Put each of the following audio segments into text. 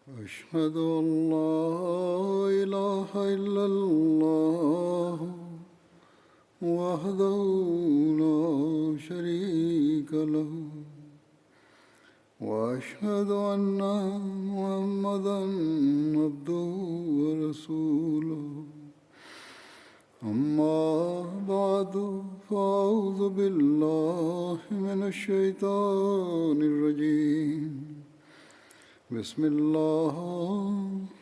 أشهد أن لا إله إلا الله وحده لا شريك له وأشهد أن محمدا عبده ورسوله أما بعد فأعوذ بالله من الشيطان الرجيم بسم الله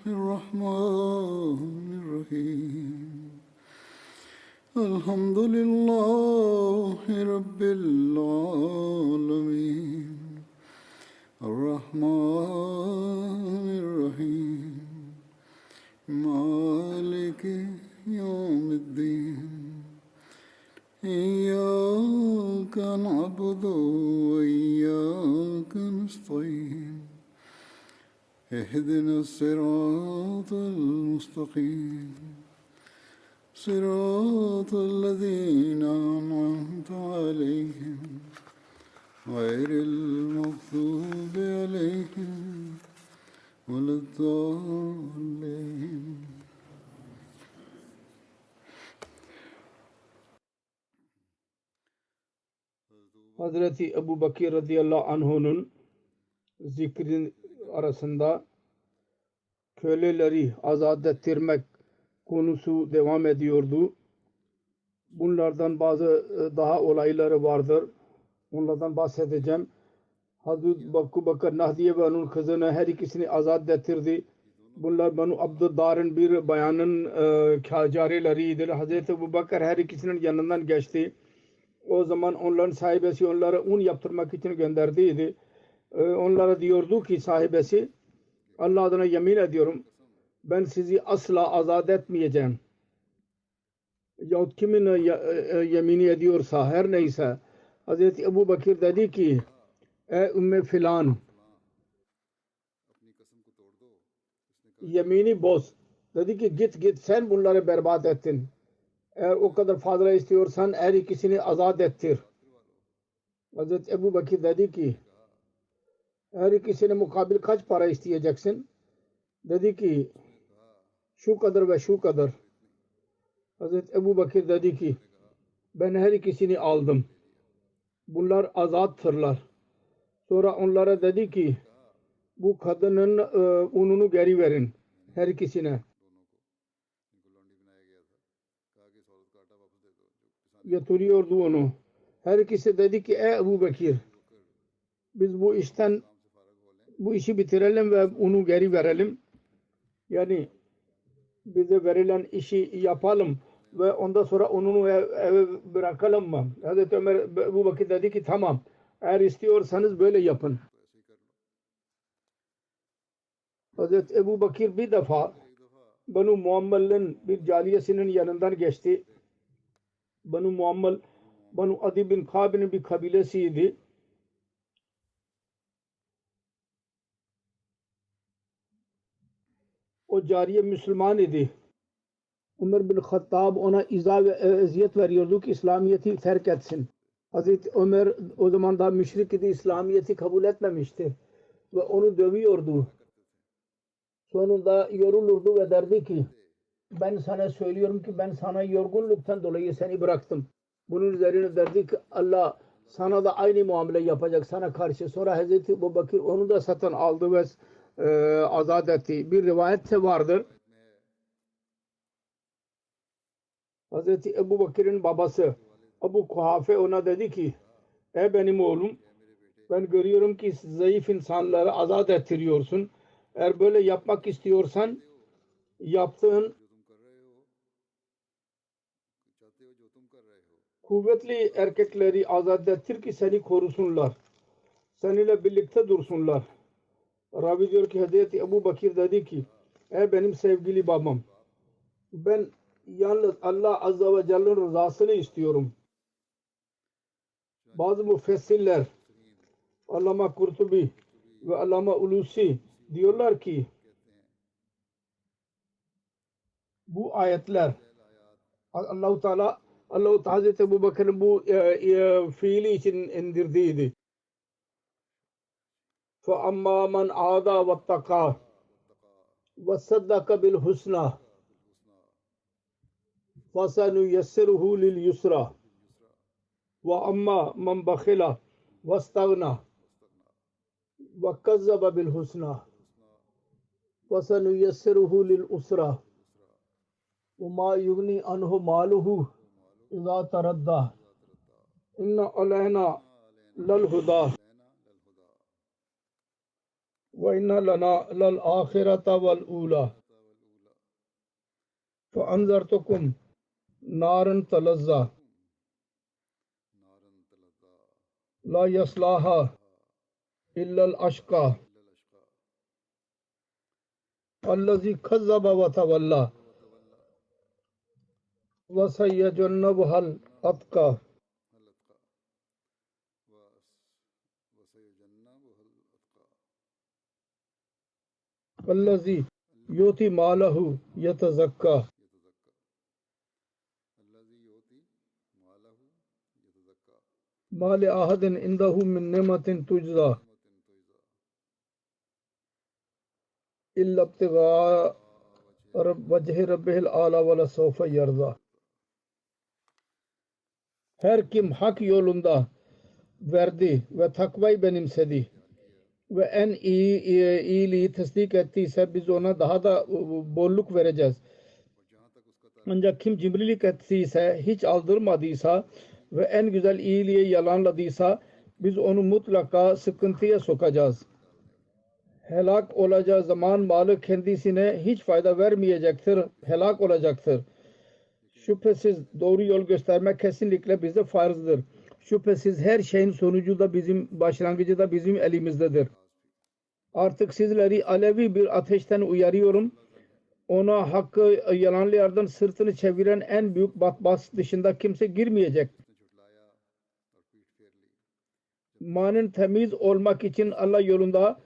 الرحمن الرحيم الحمد لله رب العالمين الرحمن الرحيم مالك يوم الدين إياك نعبد وإياك نستعين اهدنا الصراط المستقيم صراط الذين أنعمت عليهم غير المغضوب عليهم ولا الضالين. Hazreti Ebu Bakir radıyallahu anh'unun zikrin arasında köleleri azat ettirmek konusu devam ediyordu. Bunlardan bazı daha olayları vardır. Onlardan bahsedeceğim. Hazreti Ebu Bakır Nahdiye ve onun kızını her ikisini azat ettirdi. Bunlar Banu Abdüddar'ın bir bayanın carileriydi. Hazreti Ebu Bakır her ikisinin yanından geçti. O zaman onların sahibesi onlara un yaptırmak için gönderdiydi. Onlara diyordu ki sahibesi, Allah adına yemin ediyorum ben sizi asla azat etmeyeceğim. Yahut kimin yemini ediyorsa her neyse. Hazreti Ebu Bakir dedi ki ey ümme filan yemini boz. Dedi ki git sen bunları berbat ettin. Eğer o kadar fazla istiyorsan her ikisini azat ettir. Hazreti Ebu Bakir dedi ki her ikisine mukabil kaç para isteyeceksin? Dedi ki şu kadar ve şu kadar. Hazreti Ebu Bakir dedi ki ben her ikisini aldım. Bunlar azattırlar. Sonra onlara dedi ki bu kadının ununu geri verin her ikisine. Götürüyordu onu. Her ikisi dedi ki ey Ebu Bakir biz bu işi bitirelim ve onu geri verelim. Yani bize verilen işi yapalım ve ondan sonra onu eve bırakalım mı? Hazreti Ömer Ebu Bakir dedi ki tamam. Eğer istiyorsanız böyle yapın. Hazreti Ebu Bakir bir defa Banu Muammal'ın bir cariyesinin yanından geçti. Banu Muammal Banu Adi bin Kâb'in bir kabilesiydi. O cariye Müslüman idi. Ömer bin Hattab ona izah ve eziyet veriyordu ki İslamiyet'i terk etsin. Hazreti Ömer o zaman daha müşrik idi. İslamiyet'i kabul etmemişti. Ve onu dövüyordu. Sonunda yorulurdu ve derdi ki ben sana söylüyorum ki ben sana yorgunluktan dolayı seni bıraktım. Bunun üzerine derdi ki Allah sana da aynı muamele yapacak sana karşı. Sonra Hazreti Ebu Bakir onu da satın aldı ve azat etti. Bir rivayette vardır. Hazreti Ebu Bakir'in babası Ebu Kuhafe ona dedi ki ey benim oğlum ben görüyorum ki zayıf insanları azat ettiriyorsun. Eğer böyle yapmak istiyorsan yaptığın kuvvetli erkekleri azat ettir ki seni korusunlar. Seninle birlikte dursunlar. Ravi diyor ki Hazreti Ebu Bakir dedi ki ey benim sevgili babam ben yalnız Allah Azze ve Celle'nin rızasını istiyorum. Bazı müfessirler Allama Kurtubi ve Allama Ulusi diyorlar ki bu ayetler Allah-u Teala Hazreti Ebu Bakır'ın bu fiili için indirdiydi. فَأَمَّا مَنْ عَادَى وَاتَّقَى وَصَدَّقَ بِالْحُسْنَى فَسَنُيَسِّرُهُ لِلْيُسْرَى وَأَمَّا مَنْ بَخِلَ وَاسْتَغْنَى وَكَذَّبَ بِالْحُسْنَى فَسَنُيَسِّرُهُ لِلْعُسْرَى وَمَا يُغْنِي عَنْهُ مَالُهُ إِذَا تَرَدَّى إِنَّ عَلَيْنَا لَلْهُدَى وَإِنَّ لَنَا لَلْآخِرَةَ وَالْأُولَى فَأَنذَرْتُكُمْ نَارًا تَلَظَّى لَا يَصْلَاهَا إِلَّا الْأَشْقَى الَّذِي كَذَّبَ وَتَوَلَّى وَسَيُجَنَّبُهَا الْأَتْقَى الَّذِي يُؤْتِي مَالَهُ يَتَزَكَّى مَا لِأَحَدٍ عِندَهُ مِنْ نِعْمَةٍ تُجْزَى إِلَّا ابْتِغَاءَ وَجْهِ رَبِّهِ الْأَعْلَى وَلَسَوْفَ يَرْضَى. Her kim hak yolunda verdi ve takvayı benimsedi ve en iyiliği tasdik ettiyse biz ona daha da bolluk vereceğiz. Ancak kim cimrilik ettiyse, hiç aldırmadıysa ve en güzel iyiliği yalanladıysa biz onu mutlaka sıkıntıya sokacağız. Helak olacağı zaman malı kendisine hiç fayda vermeyecektir, helak olacaktır. Şüphesiz doğru yol göstermek kesinlikle bize farzdır. Şüphesiz her şeyin sonucu da başlangıcı da bizim elimizdedir. Artık sizleri alevi bir ateşten uyarıyorum. Ona hakkı yalanlayanlardan sırtını çeviren en büyük batbas dışında kimse girmeyecek. Malın temiz olmak için Allah yolunda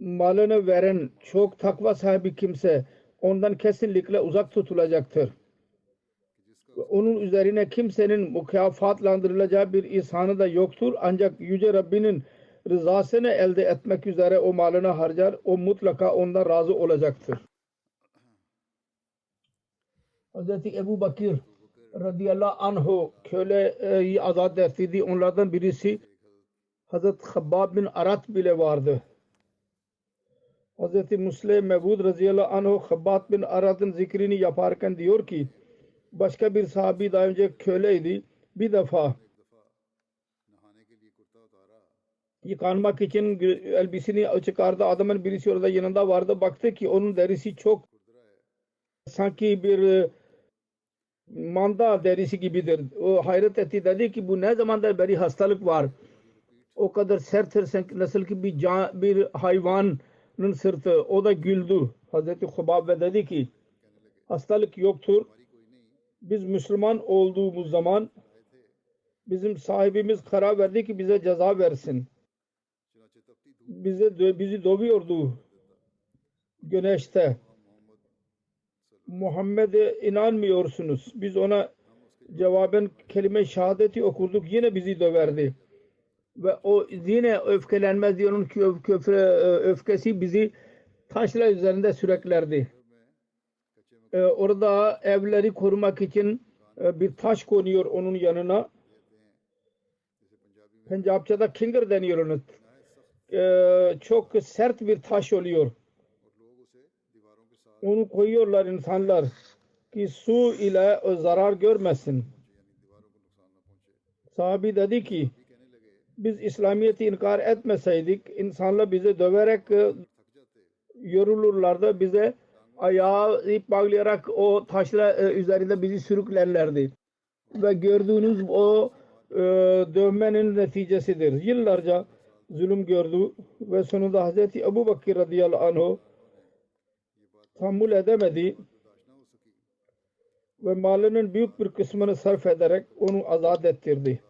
malını veren çok takva sahibi kimse ondan kesinlikle uzak tutulacaktır. Onun üzerine kimsenin mükafatlandırılacağı bir ihsanı da yoktur. Ancak Yüce Rabbinin rızasını elde etmek üzere o malını harcar. O mutlaka ondan razı olacaktır. Hz. Ebu Bakir radıyallahu anhu köleyi azat ettirdi. Onlardan birisi Hz. Habbab bin Arat bile vardı. Hz. Musleh Mevud radıyallahu anhu Habbab bin Arat'ın zikrini yaparken diyor ki başka bir sahabi daha önce köleydi. Bir defa yıkanmak için elbisini çıkardı. Adamın birisi orada yanında vardı. Baktı ki onun derisi çok sanki bir manda derisi gibidir. O hayret etti. Dedi ki bu ne zamandır beri hastalık var. O kadar serttir nasıl ki bir hayvanın sırtı. O da güldü. Hazreti Hubab ve dedi ki hastalık yoktur. Biz Müslüman olduğumuz zaman bizim sahibimiz karar verdi ki bize ceza versin. Bizi dövüyordu güneşte. Muhammed'e inanmıyorsunuz. Biz ona cevaben kelime-i şehadeti okurduk. Yine bizi döverdi. Ve o yine öfkelenmez diye onun öfkesi bizi taşlar üzerinde süreklerdi. Orada evleri korumak için bir taş konuyor onun yanına. Pencapçada kinger deniyor onu. Çok sert bir taş oluyor. Onu koyuyorlar insanlar ki su ile zarar görmesin. Sahabi dedi ki biz İslamiyet'i inkar etmeseydik insanlar bize döverek yorulurlardı. Bize ayağı ip bağlayarak o taşla üzerinde bizi sürüklerlerdi. Ve gördüğünüz o dövmenin neticesidir. Yıllarca zulüm gördü ve sonunda Hazreti Ebu Bakir radıyallahu anh tahammül edemedi ve malının büyük bir kısmını sarf ederek onu azat ettirdi.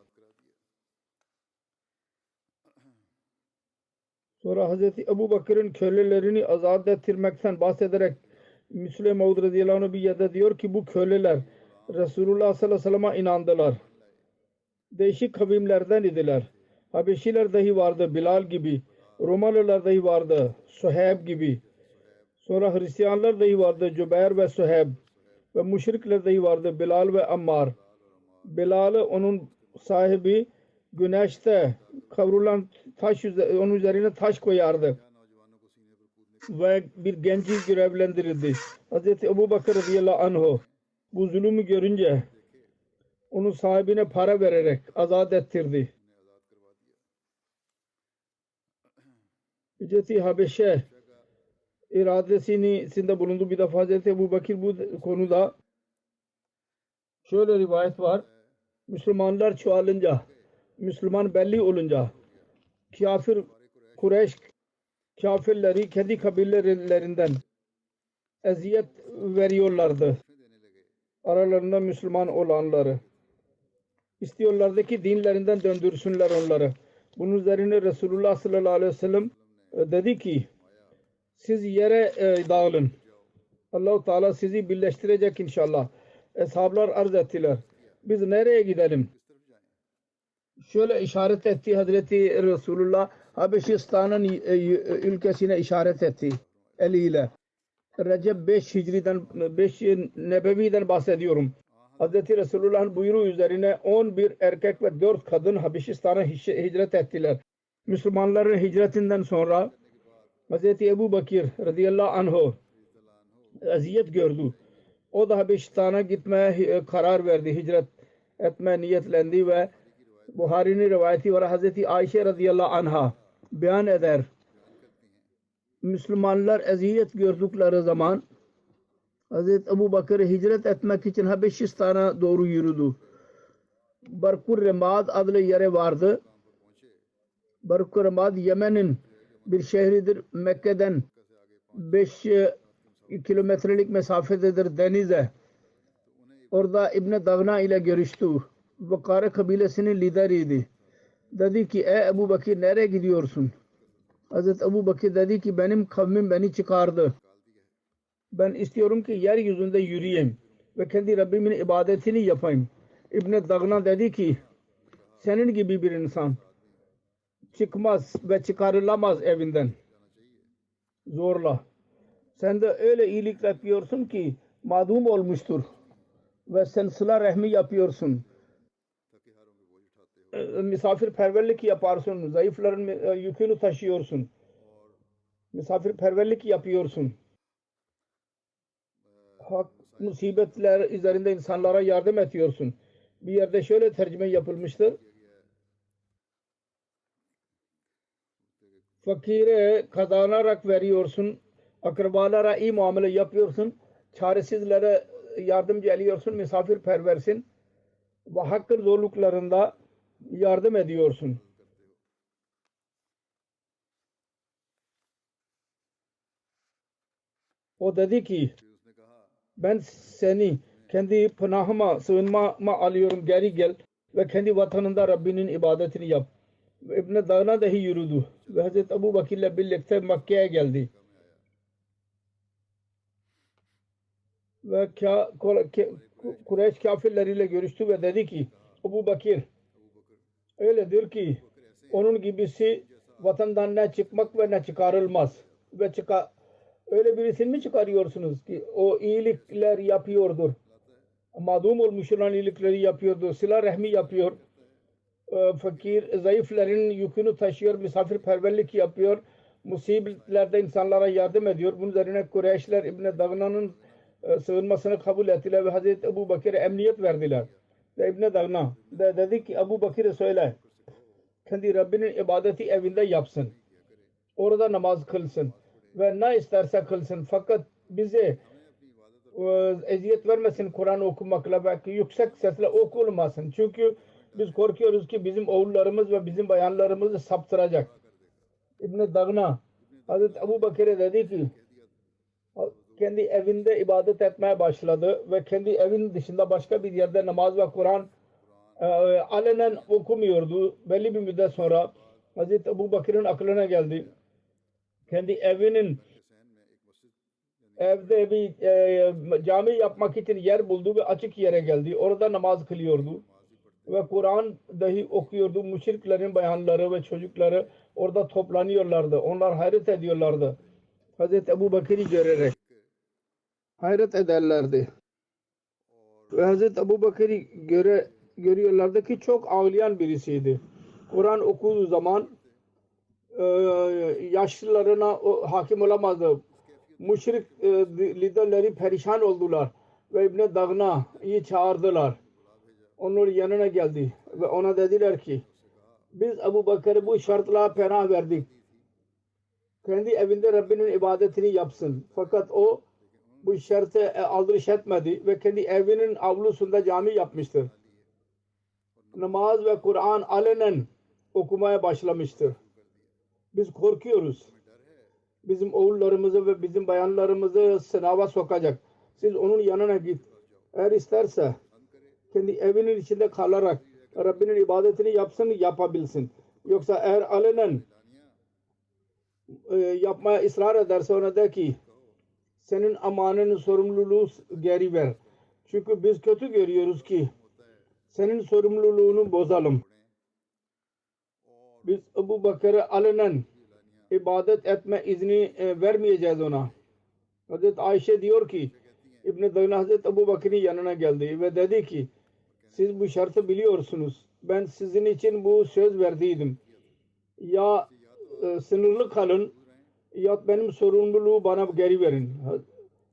Sonra Hazreti Ebu Bakır'ın kölelerini azat ettirmekten bahsederek Müslim Mevud radıyallahu anh bir yerde diyor ki bu köleler Resulullah sallallahu aleyhi ve sellem'e inandılar. Değişik kavimlerden idiler. Habeşiler dahi vardı Bilal gibi. Romalılar dahi vardı Suheyb gibi. Sonra Hristiyanlar dahi vardı. Cübeyr ve Süheyb ve müşrikler dahi vardı. Bilal ve Ammar. Bilal onun sahibi güneşte kavrulan taş onun üzerine taş koyardı ve bir genci görevlendirildi. Hazreti Ebu Bakır radıyallahu anh bu zulümü görünce onun sahibine para vererek azat ettirdi. Hazreti Habeşe iradesinde bulundu. Bir defa Hazreti Ebu Bakır bu konuda şöyle rivayet var. Müslümanlar çoğalınca, Müslüman belli olunca kafir Kureyş kafirleri kendi kabilelerinden eziyet veriyorlardı. Aralarında Müslüman olanları. İstiyorlardı ki dinlerinden döndürsünler onları. Bunun üzerine Resulullah sallallahu aleyhi ve sellem dedi ki siz yere dağılın. Allah-u Teala sizi birleştirecek inşallah. Eshablar arz ettiler. Biz nereye gidelim? Şöyle işaret etti Hazreti Resulullah Habeşistan'ın ülkesine işaret etti eliyle. Recep 5 Hicri'den 5 Nebevi'den bahsediyorum. Hazreti Resulullah'ın buyruğu üzerine 11 erkek ve 4 kadın Habeşistan'a hicret ettiler. Müslümanların hicretinden sonra Hazreti Ebu Bakır radıyallahu anh eziyet gördü. O da Habeşistan'a gitmeye karar verdi. Hicret etmeye niyetlendi ve Buhari'nin rivayeti var. Hazreti Ayşe radıyallahu anh'a beyan eder. Müslümanlar eziyet gördükleri zaman Hazreti Ebu Bakır hicret etmek için Habeşistan'a doğru yürüdü. Barkur Remad adlı yere vardı. Barkur Remad Yemen'in bir şehridir. Mekke'den 5 kilometrelik mesafededir denize. Orada İbn Dagna ile görüştü. Vakare kabilesinin lideriydi. Dedi ki ey Ebu Bakır nereye gidiyorsun? Hazreti Ebu Bakır dedi ki benim kavmim beni çıkardı. Ben istiyorum ki yeryüzünde yürüyeyim ve kendi Rabbimin ibadetini yapayım. İbn Dagna dedi ki senin gibi bir insan çıkmaz ve çıkarılamaz evinden zorla. Sen de öyle iyilik yapıyorsun ki mağdum olmuştur ve sen sıla rahmi yapıyorsun. Misafirperverlik yaparsın. Zayıfların yükünü taşıyorsun. Misafirperverlik yapıyorsun. Hak musibetler üzerinde insanlara yardım ediyorsun. Bir yerde şöyle tercüme yapılmıştır. Fakire kazanarak veriyorsun. Akrabalara iyi muamele yapıyorsun. Çaresizlere yardımcı ediyorsun. Misafirperversin. Ve hakkın zorluklarında yardım ediyorsun. O dedi ki ben seni kendi pınahıma, sığınmama alıyorum, geri gel ve kendi vatanında Rabbinin ibadetini yap. İbn Dagna dahi yürüdü ve Hazreti Ebu Bakır ile birlikte Mekke'ye geldi. Ve Kureyş kafirleriyle görüştü ve dedi ki Ebu Bakır öyledir ki onun gibisi vatandan ne çıkmak ve ne çıkarılmaz. Ve öyle birisini mi çıkarıyorsunuz ki o iyilikler yapıyordur. Mağdum olmuş olan iyilikleri yapıyordur. Sıla rahmi yapıyor. Fakir, zayıfların yükünü taşıyor. Misafirperverlik yapıyor. Musibetlerde insanlara yardım ediyor. Bunun üzerine Kureyşler İbn Dagna'nın sığınmasını kabul ettiler ve Hazreti Ebu Bakır'a emniyet verdiler. Ve İbn Dagna dedi ki Ebu Bakır'a söyle kendi Rabbinin ibadeti evinde yapsın. Orada namaz kılsın. Ve ne isterse kılsın. Fakat bize eziyet vermesin Kur'an okumakla belki yüksek sesle okulmasın. Çünkü biz korkuyoruz ki bizim oğullarımız ve bizim bayanlarımızı saptıracak. İbn Dagna Hazreti Ebu Bakır'a dedi ki kendi evinde ibadet etmeye başladı ve kendi evin dışında başka bir yerde namaz ve Kur'an alenen okumuyordu. Belli bir müddet sonra Hazreti Ebu Bakır'ın aklına geldi. Kendi evde bir cami yapmak için yer buldu ve açık yere geldi. Orada namaz kılıyordu. Ve Kur'an dahi okuyordu. Müşriklerin bayanları ve çocukları orada toplanıyorlardı. Onlar hayret ediyorlardı. Hazreti Ebu Bakır'ı görerek hayret ederlerdi. Ve Hazreti Ebu Bakır'ı görüyorlardı ki çok ağlayan birisiydi. Kur'an okuduğu zaman yaşlılarına hakim olamazdı. Müşrik liderleri perişan oldular ve İbn Dagna'yı çağırdılar. Onun yanına geldi ve ona dediler ki biz Ebu Bakır'ı bu şartla pena verdik. Kendi evinde Rabbinin ibadetini yapsın. Fakat o bu şartı aldırış etmedi ve kendi evinin avlusunda cami yapmıştır. Namaz ve Kur'an alenen okumaya başlamıştır. Biz korkuyoruz. Bizim oğullarımızı ve bizim bayanlarımızı sınava sokacak. Siz onun yanına git. Eğer isterse kendi evinin içinde kalarak Rabbinin ibadetini yapsın, yapabilsin. Yoksa eğer alenen yapmaya ısrar ederse ona de ki senin amanının sorumluluğu geri ver. Çünkü biz kötü görüyoruz ki senin sorumluluğunu bozalım. Biz Ebu Bakır'a alenen ibadet etme izni vermeyeceğiz ona. Hazreti Ayşe diyor ki İbn-i Dagna Hazreti Ebu Bakır'ın yanına geldi ve dedi ki siz bu şartı biliyorsunuz. Ben sizin için bu söz verdiydim. Ya sınırlı kalın ya benim sorumluluğu bana geri verin.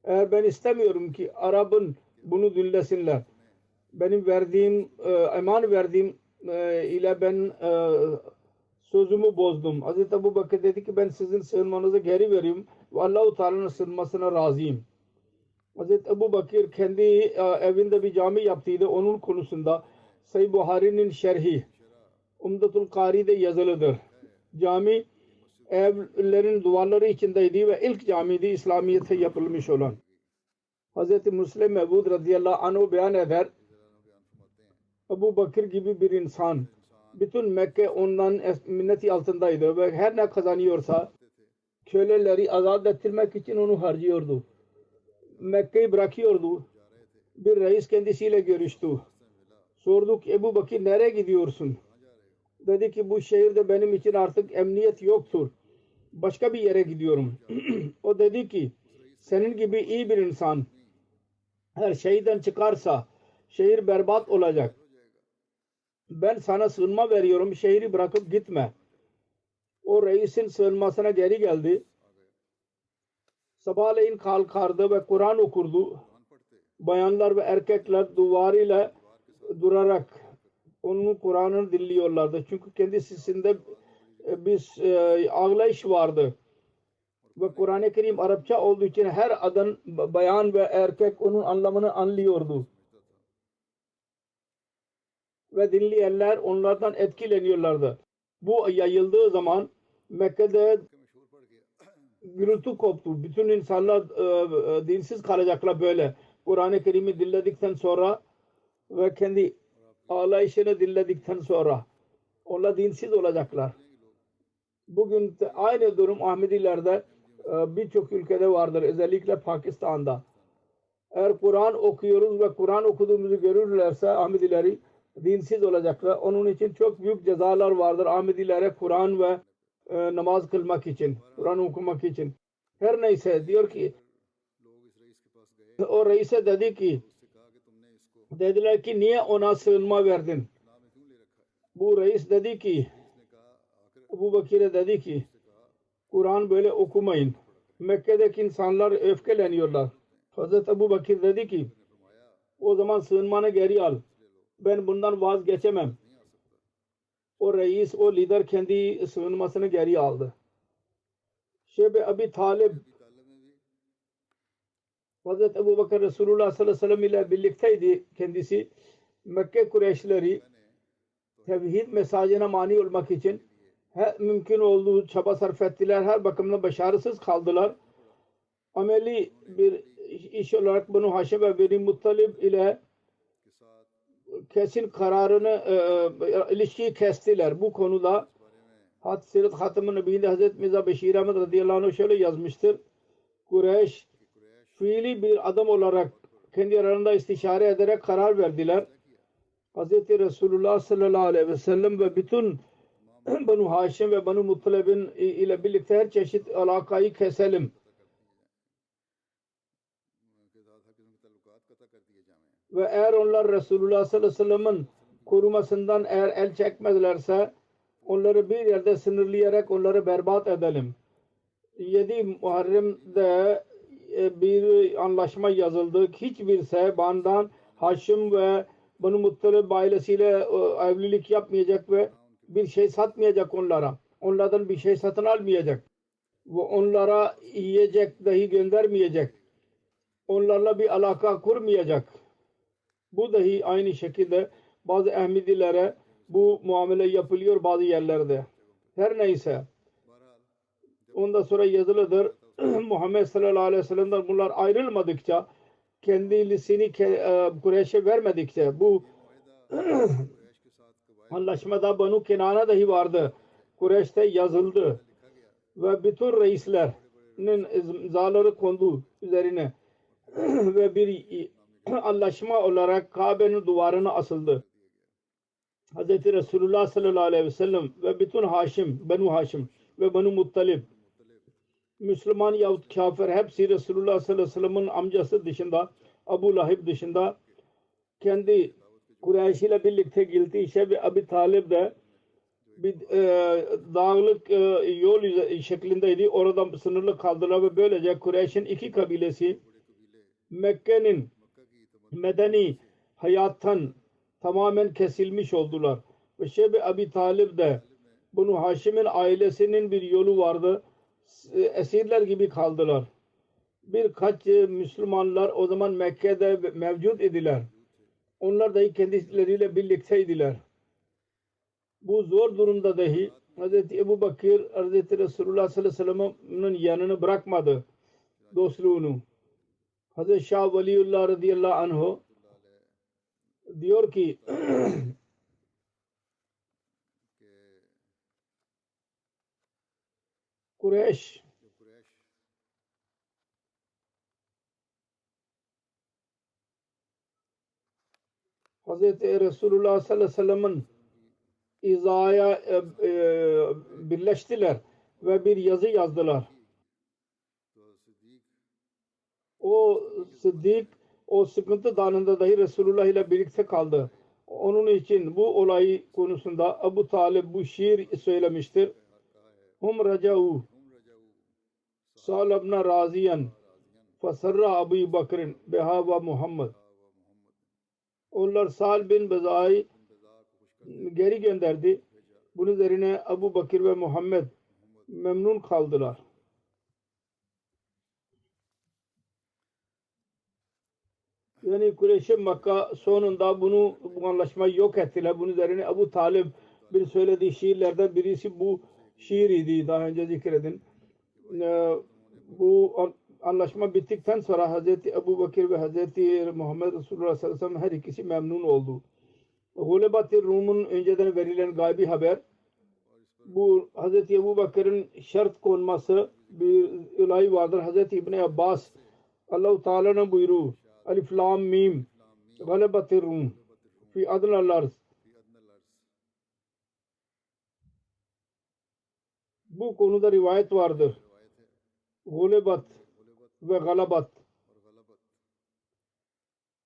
Eğer ben istemiyorum ki Arap'ın bunu dinlesinler. Benim verdiğim eman verdiğim ile ben sözümü bozdum. Hazreti Ebu Bakır dedi ki ben sizin sığınmanızı geri veriyorum ve Allah-u Teala'nın sığınmasına razıyım. Hazreti Ebu Bakır kendi evinde bir cami yaptıydı. Onun konusunda Sahih Buhari'nin şerhi Umdatul Kari'de yazılıdır. Cami evlerin duvarları içindeydi ve ilk camiydi İslamiyet'e yapılmış olan. Hazreti Müslim Mevud radıyallahu anh beyan eder. Ebu Bakır gibi bir insan bütün Mekke ondan minneti altındaydı ve her ne kazanıyorsa köleleri azat ettirmek için onu harcıyordu. Mekke'yi bırakıyordu. Bir reis kendisiyle görüştü. Sorduk Ebu Bakır nereye gidiyorsun? Dedi ki bu şehirde benim için artık emniyet yoktur. Başka bir yere gidiyorum. O dedi ki senin gibi iyi bir insan her şehirden çıkarsa şehir berbat olacak. Ben sana sığınma veriyorum. Şehri bırakıp gitme. O reisin sığınmasına geri geldi. Sabahleyin kalkardı ve Kur'an okurdu. Bayanlar ve erkekler duvarıyla durarak onun Kur'an'ını dinliyorlardı. Çünkü kendisinde bir ağlayış vardı. Ve Kur'an-ı Kerim Arapça olduğu için her adam, bayan ve erkek onun anlamını anlıyordu. Ve dinleyenler onlardan etkileniyorlardı. Bu yayıldığı zaman Mekke'de gürültü koptu. Bütün insanlar dinsiz kalacaklar böyle. Kur'an-ı Kerim'i dinledikten sonra ve kendi ağlayışını dinledikten sonra onlar dinsiz olacaklar. Bugün aynı durum Ahmedilerde birçok ülkede vardır. Özellikle Pakistan'da. Eğer Kur'an okuyoruz ve Kur'an okuduğumuzu görürlerse Ahmedileri dinsiz olacaklar. Onun için çok büyük cezalar vardır Ahmedilere Kur'an ve namaz kılmak için, Kur'an okumak için. Her neyse diyor ki o reise dedi ki dediler ki niye ona sığınma verdin? Bu reis dedi ki Ebu Bakir'e dedi ki Kur'an böyle okumayın. Mekke'deki insanlar öfkeleniyorlar. Hazreti Ebu Bakir dedi ki o zaman sığınmanı geri al. Ben bundan vazgeçemem. O reis, o lider kendi sığınmasını geri aldı. Şeybe Abi Talib Hazreti Ebu Bakır Resulullah sallallahu aleyhi ve sellem ile birlikteydi kendisi. Mekke Kureyşleri tevhid mesajına mani olmak için her mümkün olduğu çaba sarf ettiler. Her bakımdan başarısız kaldılar. Ameli bir iş olarak Banu Haşim ve Beni Muttalib ile kesin kararını ilişkiyi kestiler. Bu konuda Sirat Hatem-i Nebi'de Hazreti Mirza Beşir Ahmet radıyallahu anh şöyle yazmıştır. Kureyş fiili bir adam olarak kendi aralarında istişare ederek karar verdiler. Hazreti Resulullah sallallahu aleyhi ve sellem ve bütün Banu Haşim ve Banu Muttalib'in ile birlikte her çeşit alakayı keselim. ve eğer onlar Resulullah sallallahu aleyhi ve sellem'in korumasından eğer el çekmezlerse onları bir yerde sınırlayarak onları berbat edelim. 7 Muharrem'de bir anlaşma yazıldı. Hiçbir Bandan Haşim ve Banu Muttalib ailesiyle evlilik yapmayacak ve bir şey satmayacak onlara. Onlardan bir şey satın almayacak. Ve onlara yiyecek dahi göndermeyecek. Onlarla bir alaka kurmayacak. Bu dahi aynı şekilde bazı Ahmedilere bu muamele yapılıyor bazı yerlerde. Her neyse. Ondan sonra yazılıdır. Muhammed sallallahu aleyhi ve sellem'den bunlar ayrılmadıkça kendisini Kureyş'e vermedikçe bu anlaşmada Banu Kenana dahi vardı. Kureyş'te yazıldı ve bütün reislerin imzaları kondu üzerine ve bir anlaşma olarak Kabe'nin duvarına asıldı. Hz. Resulullah sallallahu aleyhi ve sellem ve bütün Banu Haşim ve Banu Muttalib Müslüman yahut kafir hepsi Resulullah sallallahu aleyhi ve sellem'in amcası dışında Abu Lahib dışında kendi Kureyş ile birlikte geldi. Şebi Abi Talib de bir dağlık yol şeklindeydi. Orada sınırlı kaldılar ve böylece Kureyş'in iki kabilesi Mekke'nin medeni hayattan tamamen kesilmiş oldular. Ve Şebi Abi Talib de bunu Haşim'in ailesinin bir yolu vardı. Esirler gibi kaldılar. Birkaç Müslümanlar o zaman Mekke'de mevcut idiler. Onlar dahi kendileriyle birlikteydiler. Bu zor durumda dahi Hz. Ebu Bakır Hz. Resulullah sallallahu aleyhi ve sellem'in yanını bırakmadı. Dostluğunu. Hz. Şah Veliullah radıyallahu anh diyor ki Kureyş Hz. Resulullah sallallahu aleyhi ve sellem'in izaya birleştiler ve bir yazı yazdılar. O Sıddık o sıkıntı anında dahi Resulullah ile birlikte kaldı. Onun için bu olay konusunda Abu Talib bu şiir söylemiştir. Hum raca'u salabna raziyan fasarra Abu Bakr behava Muhammed. Onlar Sal bin Bezai geri gönderdi. Bunun üzerine Abu Bakır ve Muhammed memnun kaldılar. Yani Kureyş Makka sonunda bu anlaşmayı yok ettiler. Bunun üzerine Abu Talib bir söylediği şiirlerden birisi bu şiir idi. Daha önce zikredin. Bu anlaşma bittikten sonra Hazreti Ebu Bakır ve Hazreti Muhammed Resulullah sallallahu aleyhi ve sellem her ikisi memnun oldu. Gulebat-ı Rum'un önceden verilen gaybi haber bu Hazreti Ebu Bakır'ın şart konması bir olay vardır. Hazreti İbni Abbas Allah-u Teala'nın buyruğu Alif Lam Mim Gulebat-ı Rum fi adnal arz. Bu konuda rivayet vardır. Gulebat ve Galabat.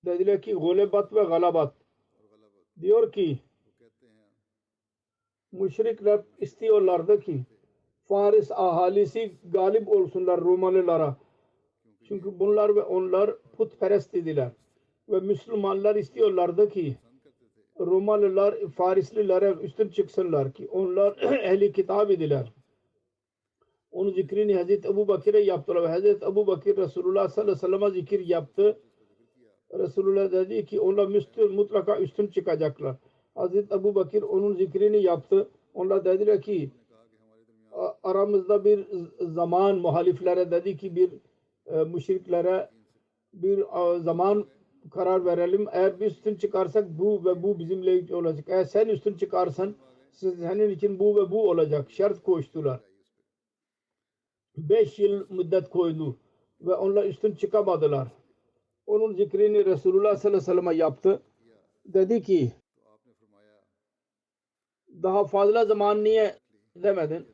Dediler ki Gulebat ve Galabat. Diyor ki müşrikler istiyorlardı ki Faris ahalisi galip olsunlar Romalılara. Çünkü bunlar ve onlar putperest idiler. Ve Müslümanlar istiyorlardı ki Romalılar Farislilere üstün çıksınlar ki onlar ehli kitap idiler. Onun zikrini Hazreti Ebu Bakır'a yaptılar ve Hazreti Ebu Bakır Resulullah sallallahu aleyhi ve sellem'e zikir yaptı. Resulullah dedi ki onlar mutlaka üstün çıkacaklar. Hazreti Ebu Bakır onun zikrini yaptı. Onlar dediler ki aramızda bir zaman muhaliflere dedi ki bir müşriklere bir zaman karar verelim. Eğer biz üstün çıkarsak bu ve bu bizimle olacak. Eğer sen üstün çıkarsan senin için bu ve bu olacak. Şart koştular. 5 yıl müddet koydu ve onlar üstün çıkamadılar. Onun zikrini Resulullah sallallahu aleyhi ve sellem'e yaptı. Dedi ki daha fazla zaman niye demedin?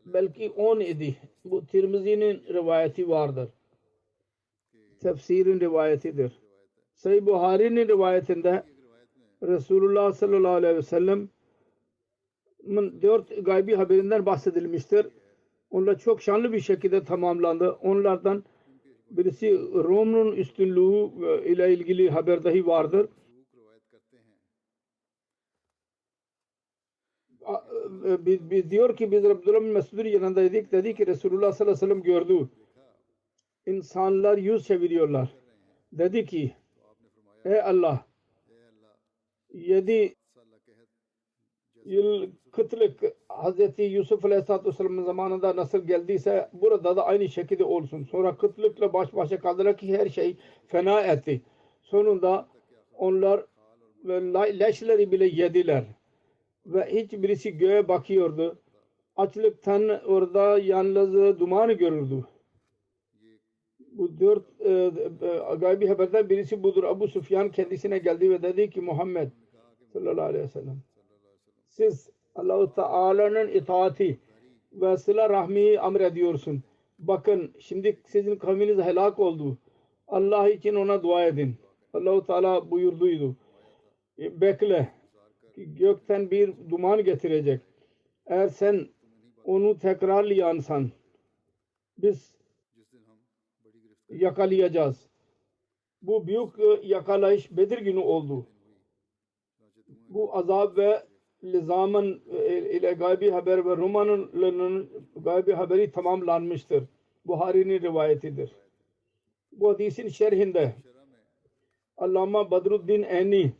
Belki 10 idi. Bu Tirmizi'nin rivayeti vardır. Tefsirin rivayetidir. Sahih Buhari'nin rivayetinde Resulullah sallallahu aleyhi ve sellem'in 4 gaybi haberinden bahsedilmiştir. Onlar çok şanlı bir şekilde tamamlandı. Onlardan birisi Rom'un üstünlüğü ile ilgili haber dahi vardır. Biz diyor ki biz Abdullah bin Mesud'un yanındaydık. Dedi ki Resulullah sallallahu aleyhi ve sellem gördü. İnsanlar yüz çeviriyorlar. Dedi ki ey Allah 7 yıl kıtlık Hazreti Yusuf Aleyhisselatü Vesselam'ın zamanında nasıl geldiyse burada da aynı şekilde olsun. Sonra kıtlıkla baş başa kaldılar ki her şey fena etti. Sonunda onlar leşleri bile yediler. Ve hiçbirisi göğe bakıyordu. Açlıktan orada yalnız dumanı görürdü. Bu 4 gaybi haberden birisi budur. Abu Sufyan kendisine geldi ve dedi ki Muhammed sallallahu aleyhi ve sellem siz Allah-u Teala'nın itaati ve sıla rahmiyi emrediyorsun. Bakın şimdi sizin kavminiz helak oldu. Allah için ona dua edin. Allah-u Teala buyurduydu. Bekle ki gökten bir duman getirecek. Eğer sen onu tekrarlayansan biz yakalayacağız. Bu büyük yakalayış Bedir günü oldu. Bu azap ve Lizam'ın ile gaybi haber ve Roma'nın gaybi haberi tamamlanmıştır. Buhari'nin rivayetidir. Bu hadisin şerhinde Allama Badruddin Eni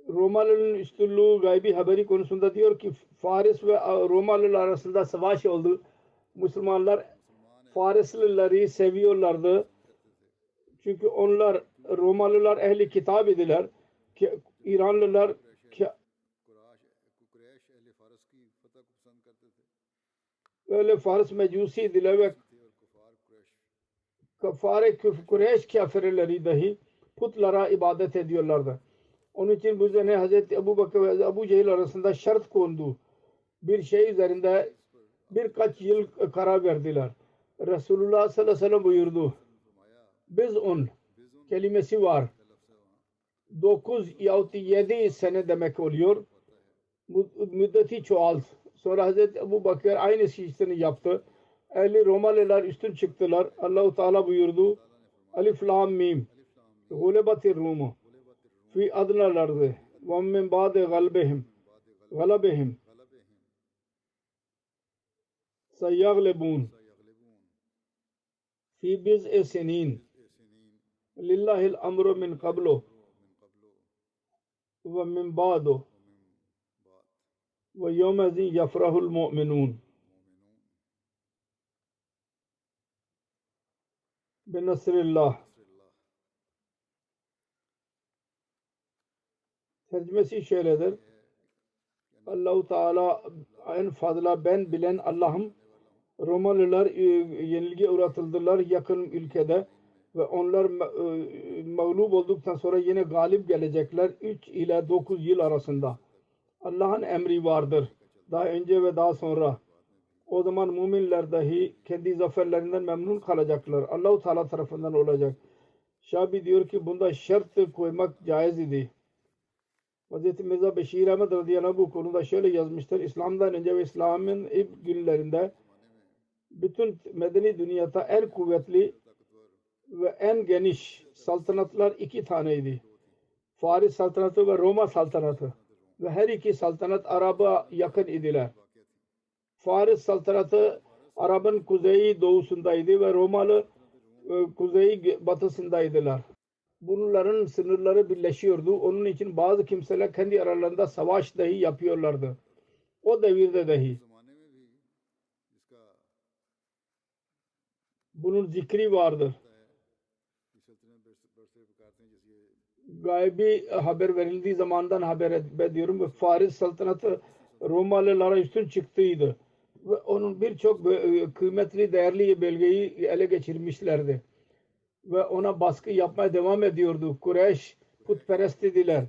Romalıların üstünlüğü gaybi haberi konusunda diyor ki Faris ve Romalılar arasında savaş oldu. Müslümanlar Farislileri seviyorlardı. Çünkü onlar Romalılar ehli kitap idiler. Ki İranlılar öyle Fars mecusi idiler ve kafare Kureyş kafirleri dahi putlara ibadet ediyorlardı. Onun için bu üzerine Hazreti Ebu Bakır ve Ebu Cehil arasında şart kondu. Bir şey üzerinde birkaç yıl karar verdiler. Resulullah sallallahu aleyhi ve sellem buyurdu. Biz on kelimesi var. 9 yahut 7 sene demek oluyor. Müddeti çoğalt. Sonra Hazreti Ebu Bakır aynı işini yaptı. Ehli Romalılar üstün çıktılar. Allah-u Teala buyurdu. Alif lam mim. Gulebatir Rumu. Fi adnal ardı. Ve min ba'de galabehim. Seyaglebun. Fi biz'e senin. Lillahil amru min qablu. Ve min ba'du. Ve yevmezin yafrahul mu'minun. Benasrillah. Tercümesi şöyledir. Allah-u Teala en fazla ben bilen Allah'ım. Romalılar yenilgi uğratıldılar yakın ülkede ve onlar mağlup olduktan sonra yine galip gelecekler 3 ile 9 yıl arasında. Allah'ın emri vardır. Daha önce ve daha sonra. O zaman müminler dahi kendi zaferlerinden memnun kalacaklar. Allah-u Teala tarafından olacak. Şabi diyor ki bunda şart koymak caiz idi. Hz. Mirza Beşir Ahmet radıyallahu anh bu konuda şöyle yazmıştır. İslam'dan önce ve İslam'ın ilk günlerinde bütün medeni dünyada en kuvvetli ve en geniş saltanatlar 2 taneydi. Faris saltanatı ve Roma saltanatı. Ve her iki saltanat Arap'a yakın idiler. Faris saltanatı Arap'ın kuzeyi doğusundaydı ve Romalı kuzeyi batısındaydılar. Bunların sınırları birleşiyordu. Onun için bazı kimseler kendi aralarında savaş dahi yapıyorlardı. O devirde dahi. Bunun zikri vardır. Gaybi haber verildiği zamandan haber ediyorum ve Faris saltanatı Romalılara üstün çıktıydı. Ve onun birçok kıymetli, değerli bölgeyi ele geçirmişlerdi. Ve ona baskı yapmaya devam ediyordu. Kureyş putperest idiler.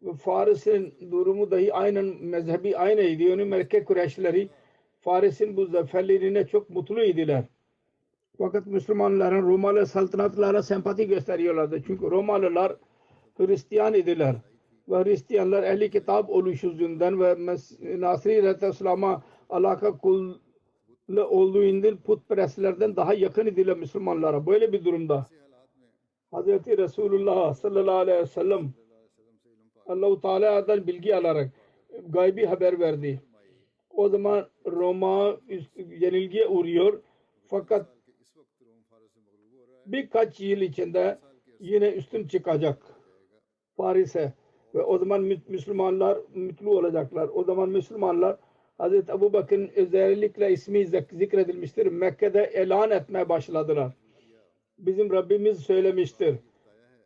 Ve Faris'in durumu dahi aynen mezhebi aynıydı. Yani Mekke Kureyşleri Faris'in bu zaferlerine çok mutlu idiler. Fakat Müslümanların Romalı saltanatlara sempati gösteriyorlardı. Çünkü Romalılar Hristiyan idiler. Ve Hristiyanlar ehli kitap oluşu yüzünden ve Nasri İslam'a alaka kul olduğundan putperestlerden daha yakın idiler Müslümanlara. Böyle bir durumda Hz. Resulullah sallallahu aleyhi ve sellem Allah-u Teala'dan bilgi alarak gaybi haber verdi. O zaman Roma yenilgiye uğruyor. Fakat birkaç yıl içinde yine üstün çıkacak Paris'e ve o zaman Müslümanlar mutlu olacaklar. O zaman Müslümanlar Hz. Ebu Bakır'ın özellikle ismi zikredilmiştir. Mekke'de elan etmeye başladılar. Bizim Rabbimiz söylemiştir.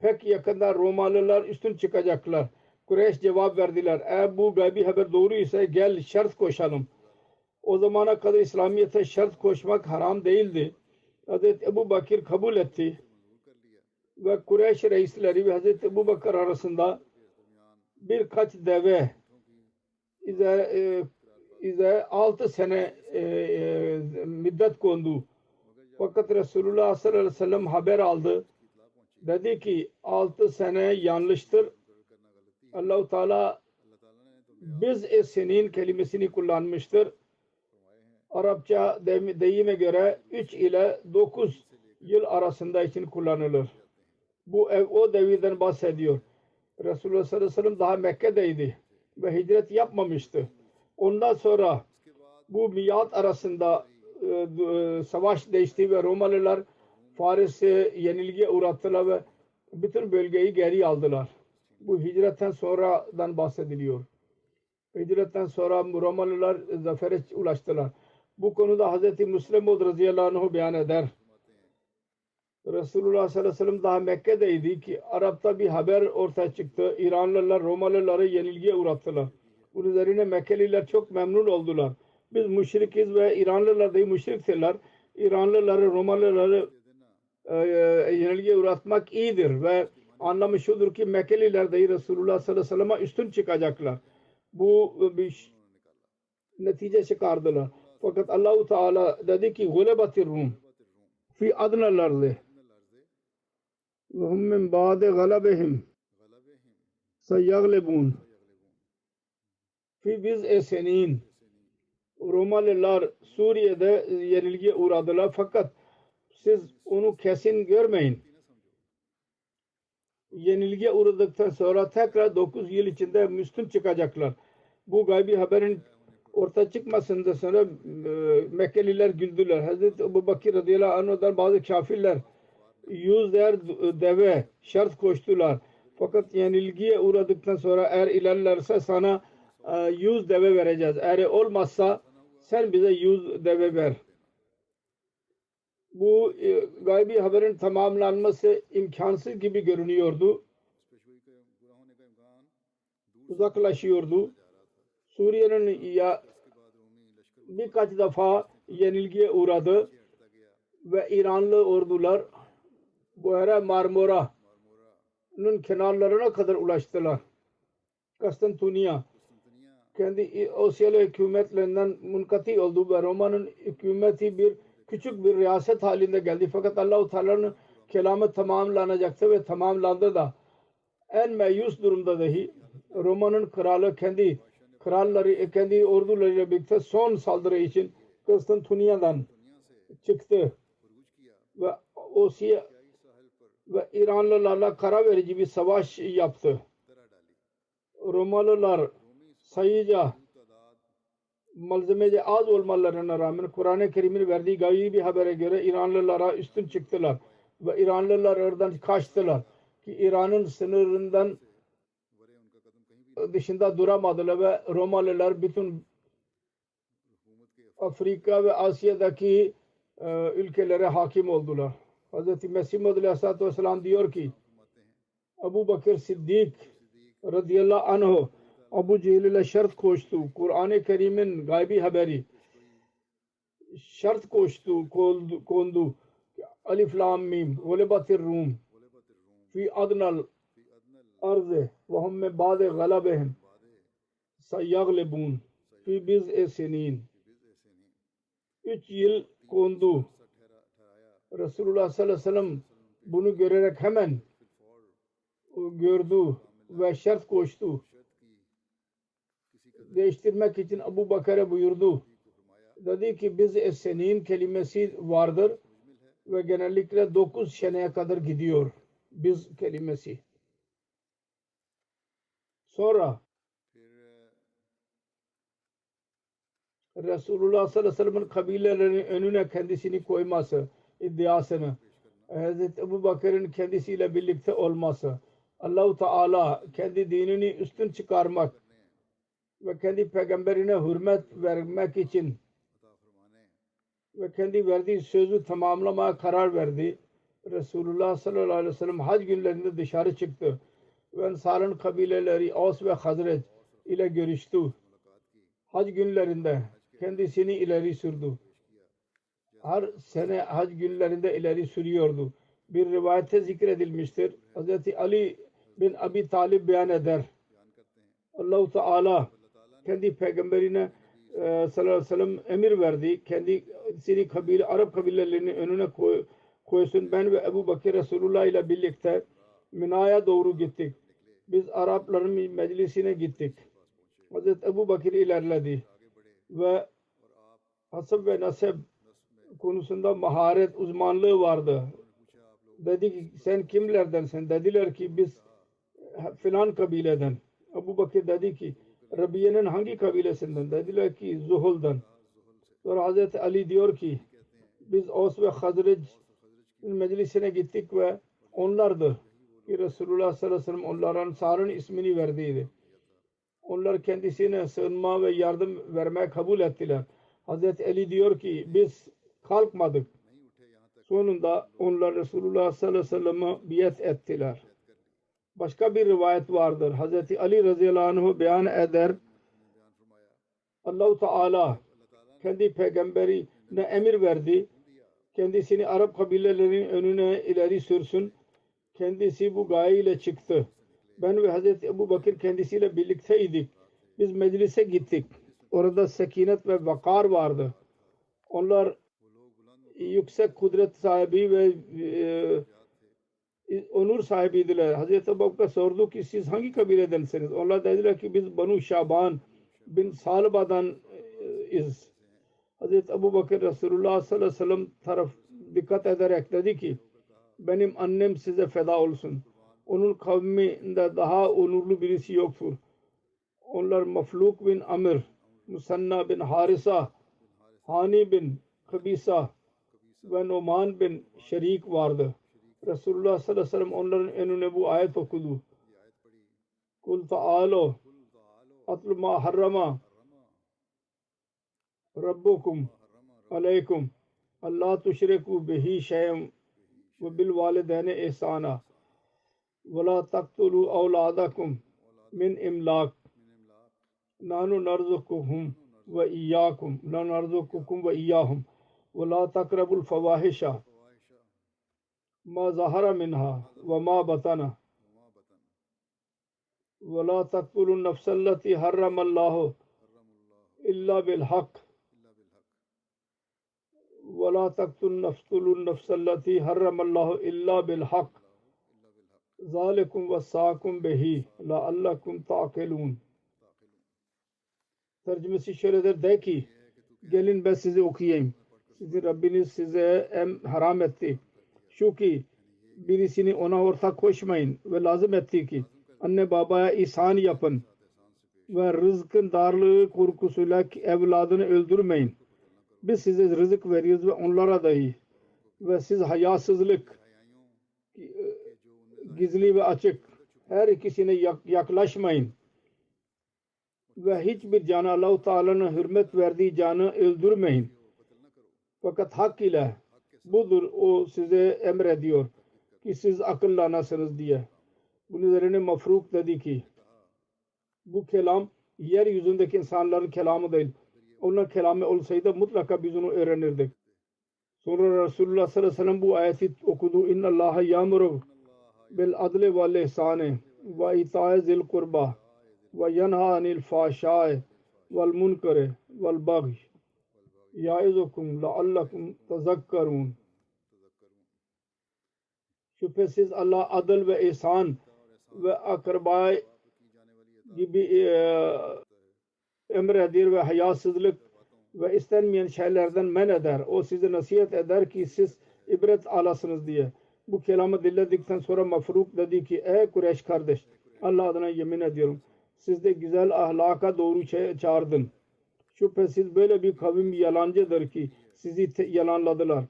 Pek yakında Romalılar üstün çıkacaklar. Kureyş cevap verdiler. Eğer bu gaybi haber doğru ise gel şart koşalım. O zamana kadar İslamiyet'e şart koşmak haram değildi. Hz. Ebu Bakır kabul etti. Ve Kureyş reisleri ve Hz. Ebu Bakır arasında birkaç deve ize 6 sene müddet kondu. Fakat Resulullah sallallahu aleyhi ve sellem haber aldı. Dedi ki 6 sene yanlıştır. Allah-u Teala biz senin kelimesini kullanmıştır. Arapça deyime göre 3 ile 9 yıl arasında için kullanılır. Bu o devirden bahsediyor. Resulullah sallallahu aleyhi ve sellem daha Mekke'deydi ve hicret yapmamıştı. Ondan sonra bu miyat arasında savaş değişti ve Romalılar Faris'e yenilgiye uğrattılar ve bütün bölgeyi geri aldılar. Bu hicretten sonradan bahsediliyor. Hicretten sonra Romalılar zafere ulaştılar. Bu konuda Hz. Müslim radıyallahu anh beyan eder. Resulullah sallallahu aleyhi ve sellem daha Mekke'deydi ki Arap'ta bir haber ortaya çıktı. İranlılar Romalıları yenilgiye uğrattılar. Bunun üzerine Mekkeliler çok memnun oldular. Biz müşrikiz ve İranlılar da müşriktirler. İranlıları Romalıları yenilgiye uğratmak iyidir ve anlamı şudur ki Mekkeliler de Resulullah sallallahu aleyhi ve sellem'e üstün çıkacaklar. Bu bir netice çıkardılar. Fakat Allah-u Teala dedi ki gulebatir Rum fi adnal ardı ve hum min ba'de galabihim seyaglibun fi biz'e senin. Romalılar Suriye'de yenilgiye uğradılar fakat siz onu kesin görmeyin. Yenilgiye uğradıktan sonra tekrar 9 yıl içinde üstün çıkacaklar. Bu gaybi haberin ortaya çıkmasından sonra Mekkeliler güldüler. Hazreti Ebu Bakır radıyallahu anh'dan bazı kafirler 100 deve şart koştular. Fakat yenilgiye uğradıktan sonra eğer ilerlerse sana 100 deve vereceğiz. Eğer olmazsa sen bize 100 deve ver. Bu gaybi haberin tamamlanması imkansız gibi görünüyordu. Uzaklaşıyordu. Suriye'nin birkaç defa yenilgiye uğradı ve İranlı ordular Buhara Marmara'nın kenarlarına kadar ulaştılar. Konstantiniye kendi Osyalı hükümetlerinden munkati oldu ve Roma'nın hükümeti bir küçük bir riyaset halinde geldi. Fakat Allah-u Teala'nın kelamı tamamlanacaktı ve tamamlandı da en meyus durumda dahi Roma'nın kralı kendi ordularıyla birlikte son saldırı için Konstantiniye'den çıktı ve Osya ve İranlılarla karar verici bir savaş yaptı. Romalılar sayıca malzemece az olmalarına rağmen Kur'an-ı Kerim'in verdiği gaybi habere göre İranlılara üstün çıktılar ve İranlılar oradan kaçtılar ki İran'ın sınırından dışında duramadılar ve Romalılar bütün Afrika ve Asya'daki ülkelere hakim oldular. Hz. Mesih Maud Aleyhisselatü Vesselam diyor ki Ebu Bakır Siddik radıyallahu anh Abu Cehil ile şart koştu. Kur'an-ı Kerim'in gaybi haberi şart koştu, kondu. Alif Lam Mim Gulebatir Rum fi adnal ardı ve hum min ba'de galabihim seyaglibun fi biz'e senin. 3 yıl kondu. Resulullah sallallahu aleyhi ve sellem bunu görerek hemen gördü ve şart koştu. Değiştirmek için Ebu Bakır'a buyurdu. Dedi ki biz senin kelimesi vardır ve genellikle 9 seneye kadar gidiyor biz kelimesi. Sonra Resulullah sallallahu aleyhi ve sellem'in kabilelerinin önüne kendisini koyması iddiasını, Hazreti Ebu Bakır'ın kendisiyle birlikte olması, Allah-u Teala kendi dinini üstün çıkarmak ve kendi peygamberine hürmet vermek için ve kendi verdiği sözü tamamlamaya karar verdi. Resulullah sallallahu aleyhi ve sellem hac günlerinde dışarı çıktı ve Ensar'ın kabileleri Avs ve Hazret ile görüştü. Hac günlerinde kendisini ileri sürdü. Her sene hac günlerinde ileri sürüyordu. Bir rivayette zikredilmiştir. Hz. Ali bin Abi Talib beyan eder. Allah-u Teala kendi peygamberine sallallahu aleyhi ve sellem emir verdi. Kendisini Arap kabilelerinin önüne koysun. Ben ve Ebu Bakır Resulullah ile birlikte Mina'ya doğru gittik. Biz Arapların meclisine gittik. Hazreti Ebu Bakır ilerledi ve hasab ve nasab konusunda maharet, uzmanlığı vardı. Dedi ki sen kimlerdensin? Dediler ki biz filan kabileden. Ebu Bakır dedi ki Rabiye'nin hangi kabilesinden? Dediler ki Zuhul'dan. Sonra Hazreti Ali diyor ki biz Avs ve Hazret meclisine gittik ve onlardı ki Resulullah sallallahu aleyhi ve sellem onların Ensar'ın ismini verdiydi. Onlar kendisine sığınma ve yardım vermeye kabul ettiler. Hazreti Ali diyor ki biz kalkmadık. Sonunda onlar Resulullah sallallahu aleyhi ve sellem'e biat ettiler. Başka bir rivayet vardır. Hazreti Ali radıyallahu anh beyan eder. Allah-u Teala kendi peygamberine emir verdi. Kendisini Arap kabilelerinin önüne ileri sürsün. Kendisi bu gayeyle çıktı. Ben ve Hazreti Ebu Bakır kendisiyle birlikteydik. Biz meclise gittik. Orada sekinet ve vakar vardı. Onlar yüksek kudret sahibi ve onur sahibiydiler. Hazreti Ebu Bakır sordu ki siz hangi kabiledensiniz? Onlar dediler ki biz Banu Şaban bin Salba'dan iz. Hazreti Ebu Bakır Resulullah sallallahu aleyhi ve sellem taraf dikkat ederek dedi ki benim annem size feda olsun. Onun kavminde daha onurlu birisi yoktur. Onlar Mafluk bin Amr, Musanna bin Harisa, Hani bin Kabisa ve Numan bin Şerik vardı. Resulullah sallallahu aleyhi ve sellem onların önüne bu ayet okudu. Kul ta'alo atlu ma harrama Rabbukum aleykum Allah tuşriku bihi şey'en ve bil valideyni ihsana ve la taktulu avladakum min imlak nahnu narzukuhum ve iyyakum la narzukukum ve iyyahum ve la takrabul fawahişa ma zahara minha ve ma batana ve la taktulun nefselleti harramallahu illa bil hak وَلَا تَقْتُلُوا النَّفْسَ الَّتِي حَرَّمَ اللّٰهُ إِلَّا بِالْحَقِّ ذَٰلِكُمْ وَصَّاكُمْ بِهِ لَعَلَّكُمْ تَعْقِلُونَ. Tercümesi şöyledir, de ki gelin ben size okuyayım. Sizin Rabbiniz size haram etti. Şu ki birisini ona ortak koşmayın ve lazım etti ki anne babaya ihsan yapın ve rızkın darlığı korkusuyla evladını öldürmeyin. Biz size rızık veriyoruz ve onlara dahi ve siz hayasızlık gizli ve açık her ikisine yaklaşmayın ve hiçbir canı Allah-u Teala'nın hürmet verdiği canı öldürmeyin. Fakat hak ile budur o size emrediyor ki siz akıllanasınız diye. Bunun üzerine Mafruk dedi ki bu kelam yeryüzündeki insanların kelamı değil. Onlar kelamı olsaydı mutlaka biz onu öğrenirdik. Sonra Resulullah sallallahu aleyhi ve sellem bu ayeti okudu. İnna Allaha ya'muru bil adli vel ihsani ve ita'i zil kurba ve yanha anil fahşai vel munkari vel baghi ya'izukum la'allakum tezekkerun. Şüphesiz Allah adıl ve ihsan ve akraba gibi emredir ve hayasızlık ve istenmeyen şeylerden men eder. O size nasihat eder ki siz ibret alasınız diye. Bu kelamı dinledikten sonra Mafruk dedi ki ey Kureyş kardeş, Allah adına yemin ediyorum siz de güzel ahlaka doğru çağırdın. Şüphesiz böyle bir kavim yalancıdır ki sizi yalanladılar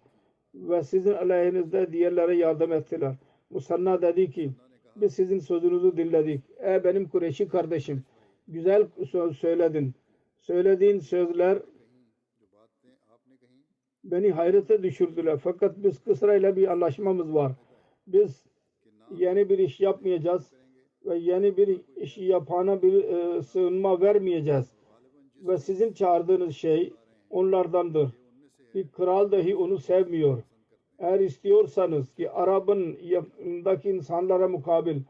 ve sizin aleyhinizde diğerlere yardım ettiler. Musanna dedi ki biz sizin sözünüzü dinledik. Ey benim Kureyşi kardeşim, güzel söz söyledin. Söylediğin sözler beni hayrete düşürdüler. Fakat biz Kısra ile bir anlaşmamız var. Biz yeni bir iş yapmayacağız ve yeni bir işi yapana bir sığınma vermeyeceğiz. Ve sizin çağırdığınız şey onlardandır. Bir kral dahi onu sevmiyor. Eğer istiyorsanız ki Arap'ın yanındaki insanlara mukabil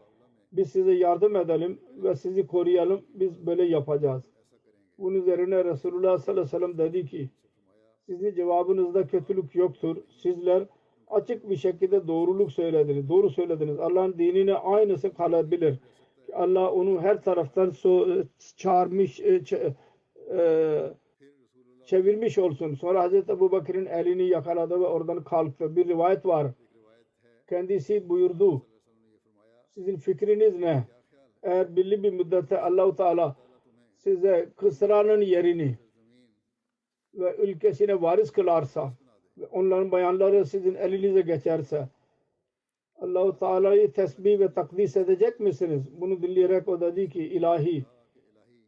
biz size yardım edelim ve sizi koruyalım, biz böyle yapacağız. Bunun üzerine Resulullah sallallahu aleyhi ve sellem dedi ki sizin cevabınızda kötülük yoktur. Sizler açık bir şekilde doğruluk söylediniz. Doğru söylediniz. Allah'ın dinine aynısı kalabilir. Allah onu her taraftan çağırmış, çevirmiş olsun. Sonra Hazreti Ebu Bakır'ın elini yakaladı ve oradan kalktı. Bir rivayet var. Kendisi buyurdu. Sizin fikriniz ne? Eğer belli bir müddette Allah-u Teala size Kısra'nın yerini ve ülkesine varis kılarsa ve onların bayanları sizin elinize geçerse Allah-u Teala'yı tesbih ve takdis edecek misiniz? Bunu dinleyerek o dedi ki ilahi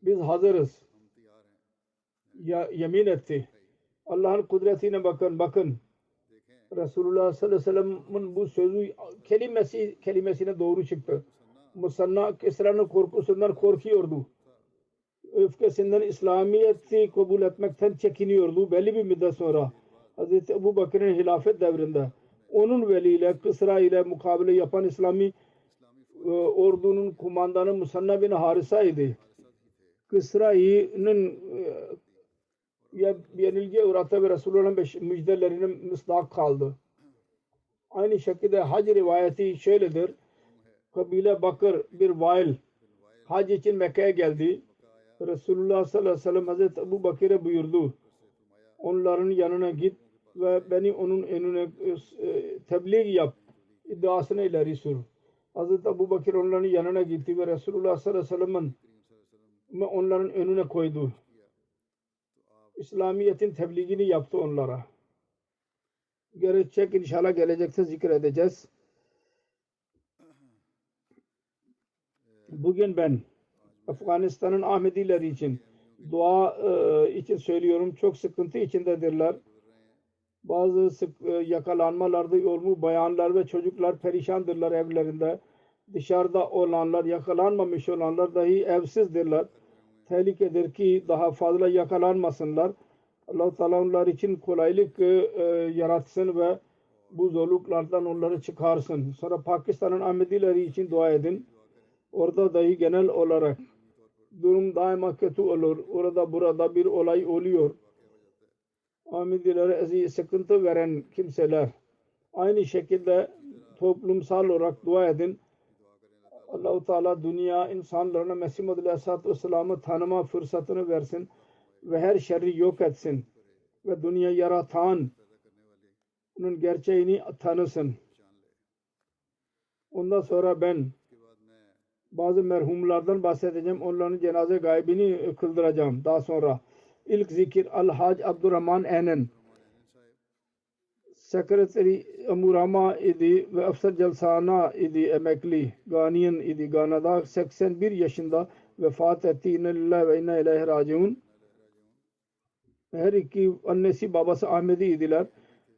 biz hazırız. Yemin etti. Allah'ın kudretine bakın. Resulullah sallallahu aleyhi ve sellem'in bu sözü kelimesine doğru çıktı. Musanna Kisra'nın korkusundan korkuyordu. Öfkesinden İslamiyet'i kabul etmekten çekiniyordu. Belli bir müddet sonra Hz. Ebu Bakır'ın hilafet devrinde onun veliyle Kısra ile mukabele yapan İslami ordunun kumandanı Musanna bin Harisa'ydı. Kısra'nın yenilgiye uğrattı ve Resulullah'ın müjdelerine misdak kaldı. Aynı şekilde hac rivayeti şöyledir. Kabile Bakır bir vail hac için Mekke'ye geldi. Resulullah sallallahu aleyhi ve sellem Hazreti Ebu Bakır'a buyurdu. Onların yanına git ve beni onun önüne tebliğ yap. İddiasını ileri sür. Hazreti Ebu Bakır onların yanına gitti ve Resulullah sallallahu aleyhi ve sellem'in onların önüne koydu. İslamiyet'in tebliğini yaptı onlara. Gelecek inşallah gelecekte zikredeceğiz. Bugün ben Afganistan'ın Ahmedileri için dua için söylüyorum. Çok sıkıntı içindedirler. Bazı yakalanmalarda olmuş bayanlar ve çocuklar perişandırlar evlerinde. Dışarıda olanlar, yakalanmamış olanlar dahi evsizdirler. Tehlikedir ki daha fazla yakalanmasınlar. Allah-u Teala onlar için kolaylık yaratsın ve bu zorluklardan onları çıkarsın. Sonra Pakistan'ın Ahmedileri için dua edin. Orada dahi genel olarak durum daima kötü olur. Orada burada bir olay oluyor. Ahmedilere sıkıntı veren kimseler. Aynı şekilde toplumsal olarak dua edin. Allah-u Teala dünya insanlarına Mesih Muhammed Aleyhisselatü Vesselam'ı tanıma fırsatını versin ve her şerri yok etsin ve dünya yaratan onun gerçeğini tanısın. Ondan sonra ben bazı merhumlardan bahsedeceğim. Onların cenaze gaybini kıldıracağım. Daha sonra ilk zikir Al-Hac Abdurrahman Enen Sekreteri Amurama idi ve Afsar Jalsana idi emekli Ganiyan idi. Gana'da 81 yaşında vefat etti. İnna lillahi ve inna ileyhi raciun. Her iki annesi babası Ahmedi idiler.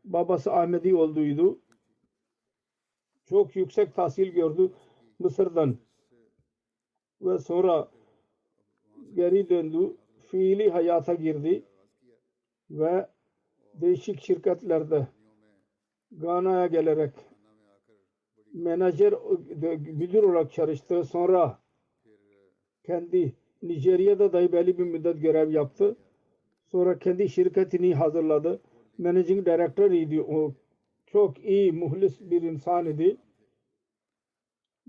Babası Ahmedi olduydu. Çok yüksek tahsil gördü Mısır'dan. Ve sonra geri döndü. Fiili hayata girdi. Ve değişik şirketlerde Gana'ya gelerek menajer müdür olarak çalıştı. Sonra kendi Nijerya'da dahi belli bir müddet görev yaptı. Sonra kendi şirketini hazırladı. Managing Director idi. O çok iyi, muhlis bir insan idi.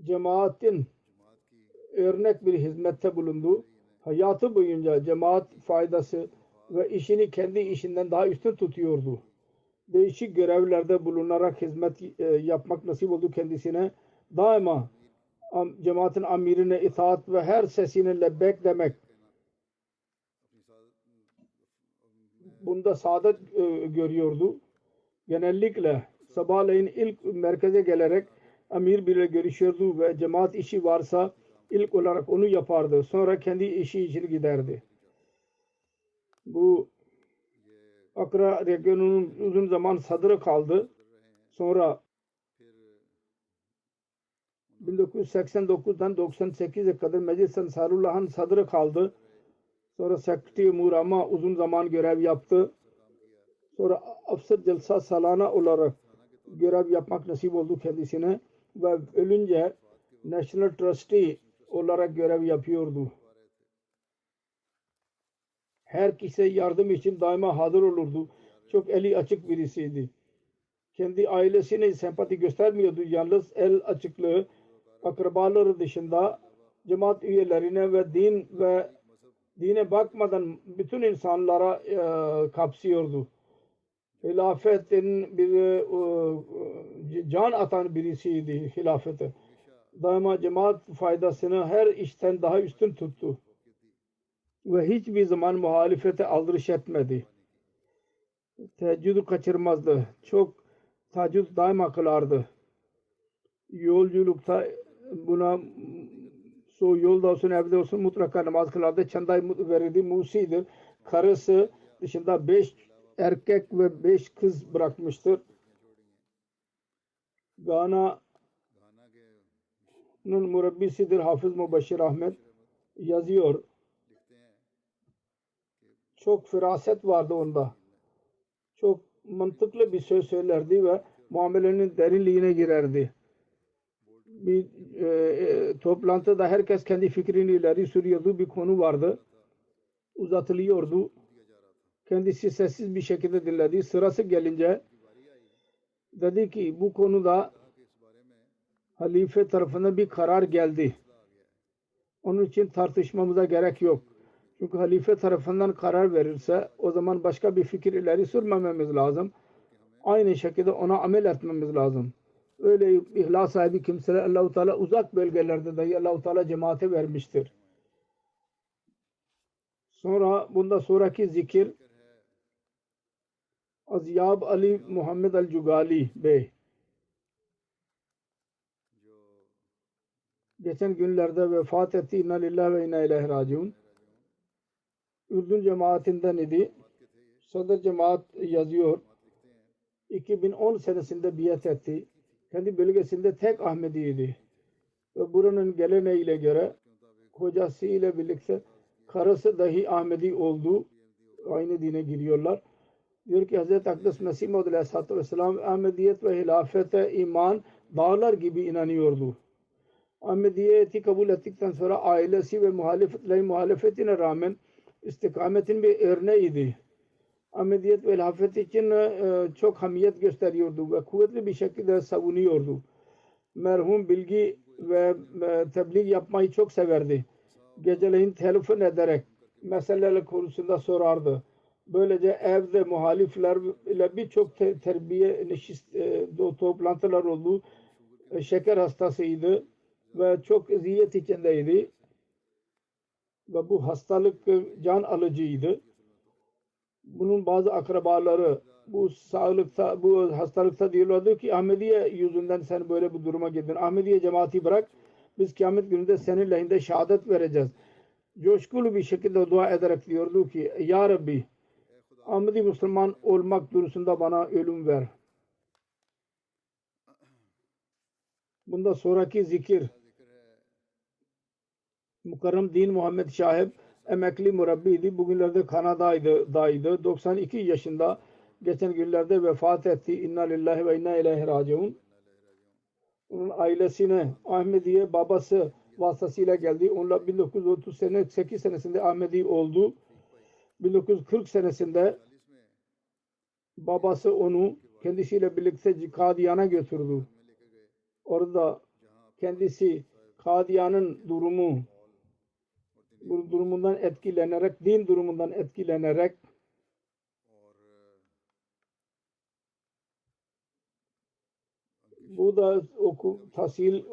cemaatin örnek bir hizmette bulundu. Hayatı boyunca cemaat faydası ve işini kendi işinden daha üstün tutuyordu. Değişik görevlerde bulunarak hizmet yapmak nasip oldu kendisine. Daima cemaatin amirine itaat ve her sesini lebbek demek. Bunda saadet görüyordu. Genellikle sabahleyin ilk merkeze gelerek amir bile görüşüyordu ve cemaat işi varsa ilk olarak onu yapardı. Sonra kendi işi için giderdi. Bu Akra regionunun uzun zaman sadrı kaldı. Sonra 1989'dan 98'e kadar Meclis Ensarullah'ın sadrı kaldı. Sonra Sekreteri Murama uzun zaman görev yaptı. Sonra Afsar Jalsa Salana olarak görev yapmak nasip oldu kendisine ve ölünce National Trustee olarak görev yapıyordu. Herkese yardım için daima hazır olurdu. Çok eli açık birisiydi. Kendi ailesine sempati göstermiyordu. Yalnız el açıklığı akrabaları dışında cemaat üyelerine ve dine bakmadan bütün insanlara kapsıyordu. Hilafetin bir can atan birisiydi hilafete. Daima cemaat faydasını her işten daha üstün tuttu. Ve hiçbir zaman muhalefete aldırış etmedi. Teheccüdü kaçırmazdı. Çok teheccüd daima kılardı. Yolculukta buna yolda olsun evde olsun mutlaka namaz kılardı. Çanday verirdi. Musidir. Karısı dışında 5 erkek ve 5 kız bırakmıştır. Gana'nın murabbisidir Hafız Mubaşir Ahmet. Yazıyor. Çok firaset vardı onda. Çok mantıklı bir söz söylerdi ve muamelenin derinliğine girerdi. Bir toplantıda herkes kendi fikrini ileri sürüyordu. Bir konu vardı. Uzatılıyordu. Kendisi sessiz bir şekilde dinledi. Sırası gelince dedi ki bu konuda halife tarafından bir karar geldi. Onun için tartışmamıza gerek yok. Çünkü halife tarafından karar verirse o zaman başka bir fikir ileri sürmememiz lazım. Aynı şekilde ona amel etmemiz lazım. Öyle ihlas sahibi kimseler Allah-u Teala uzak bölgelerde dahi Allah-u Teala cemaate vermiştir. Sonra bunda sonraki zikir Azyab Ali Muhammed Al-Cugali Bey. Geçen günlerde vefat etti. İnna lillahi ve inna ileyhi raciun. Ürdün cemaatinden idi. Sadr cemaat yazıyor. 2010 senesinde biat etti. Kendi bölgesinde tek Ahmediydi. Ve buranın geleneğiyle göre kocası ile birlikte karısı dahi Ahmedi oldu. Aynı dine giriyorlar. Diyor ki Hz. Akdes Mesih Maud Aleyhisselatü Vesselam Ahmediyet ve hilafete iman dağlar gibi inanıyordu. Ahmediyeti kabul ettikten sonra ailesi ve muhalefetine rağmen istikametin bir örneğiydi. Ahmediyet ve hilafet için çok hamiyet gösteriyordu ve kuvvetli bir şekilde savunuyordu. Merhum bilgi ve tebliğ yapmayı çok severdi. Geceleyin telefon ederek meseleler konusunda sorardı. Böylece evde muhalifler ile birçok terbiye toplantılar oldu. Şeker hastasıydı ve çok eziyet içindeydi. Ve bu hastalık can alıcıydı. Bunun bazı akrabaları bu hastalıkta diyorlardı ki Ahmediye yüzünden sen böyle bir duruma girdin. Ahmediye cemaati bırak. Biz kıyamet gününde senin lehinde şehadet vereceğiz. Coşkulu bir şekilde dua ederek diyordu ki Ya Rabbi Ahmedi Müslüman olmak durusunda bana ölüm ver. Bunda sonraki zikir Mukarrem Din Muhammed Şahip emekli murabbiydi. Bugünlerde Kanada'daydı. 92 yaşında. Geçen günlerde vefat etti. İnna lillahi ve inna ileyhi raciun. Onun ailesine Ahmediye babası vasıtasıyla geldi. Onlar 1938 senesinde Ahmedi oldu. 1940 senesinde babası onu kendisiyle birlikte Kadiyan'a götürdü. Orada kendisi Kadiyan'ın bu durumundan etkilenerek, din durumundan etkilenerek bu da tahsil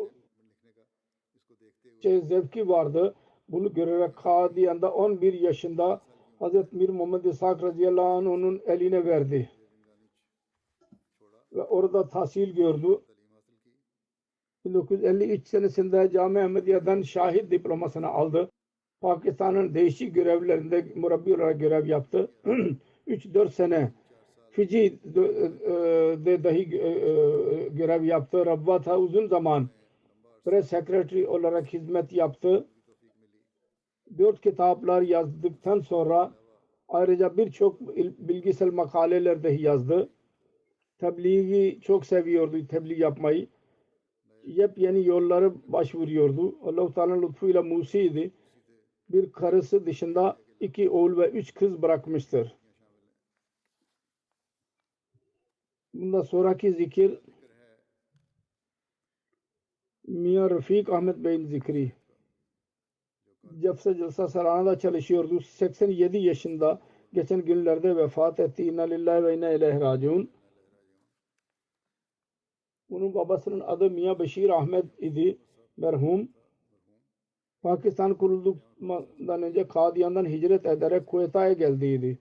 zevki vardı. Bunu görerek Kadiyan'da 11 yaşında Hazreti Mir Muhammed İshak radıyallahu anh onun eline verdi. Ve orada tahsil gördü. 1953 senesinde Cami Ahmediye'den şahit diplomasını aldı. Pakistan'ın değişik görevlerinde murabbi olarak görev yaptı. 3-4 sene Fiji'de dahi görev yaptı. Rabbat'a uzun zaman press secretary olarak hizmet yaptı. 4 kitaplar yazdıktan sonra ayrıca birçok bilgisel makaleler dahi yazdı. Tebliği çok seviyordu, tebliğ yapmayı. Yepyeni yollara başvuruyordu. Allah-u Teala'nın lütfuyla Musi'ydi. Bir karısı dışında 2 oğul ve 3 kız bırakmıştır. Bundan sonraki zikir Miyan Rafik Ahmet Bey'in zikri. Jalsa Salana'da çalışıyordu. 87 yaşında geçen günlerde vefat etti. İnna lillahi ve inna ileyhi raciun. Onun babasının adı Miyan Beşir Ahmet idi. Merhum. Pakistan kurulduktan önce Kadiyan'dan hicret ederek Kuveyta'ya geldiydi.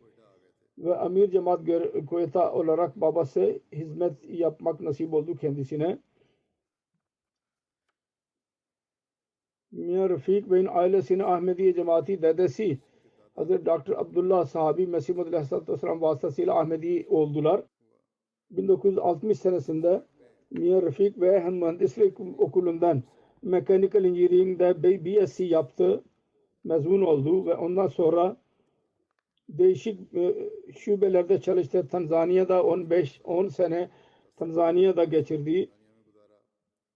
Ve Amir Cemaat Kuveyta olarak babası hizmet yapmak nasip oldu kendisine. Miyan Rafik Bey'in ailesine Ahmediye Cemaati dedesi Hazreti Dr. Abdullah Sahabi Mesih Muhammed Aleyhisselatü Vesselam vasıtasıyla Ahmedi oldular. 1960 senesinde Miyan Rafik ve mühendislik okulundan Mechanical Engineering'de BSc yaptı. Mezun oldu ve ondan sonra değişik şubelerde çalıştı. Tanzanya'da 10 sene Tanzanya'da geçirdi.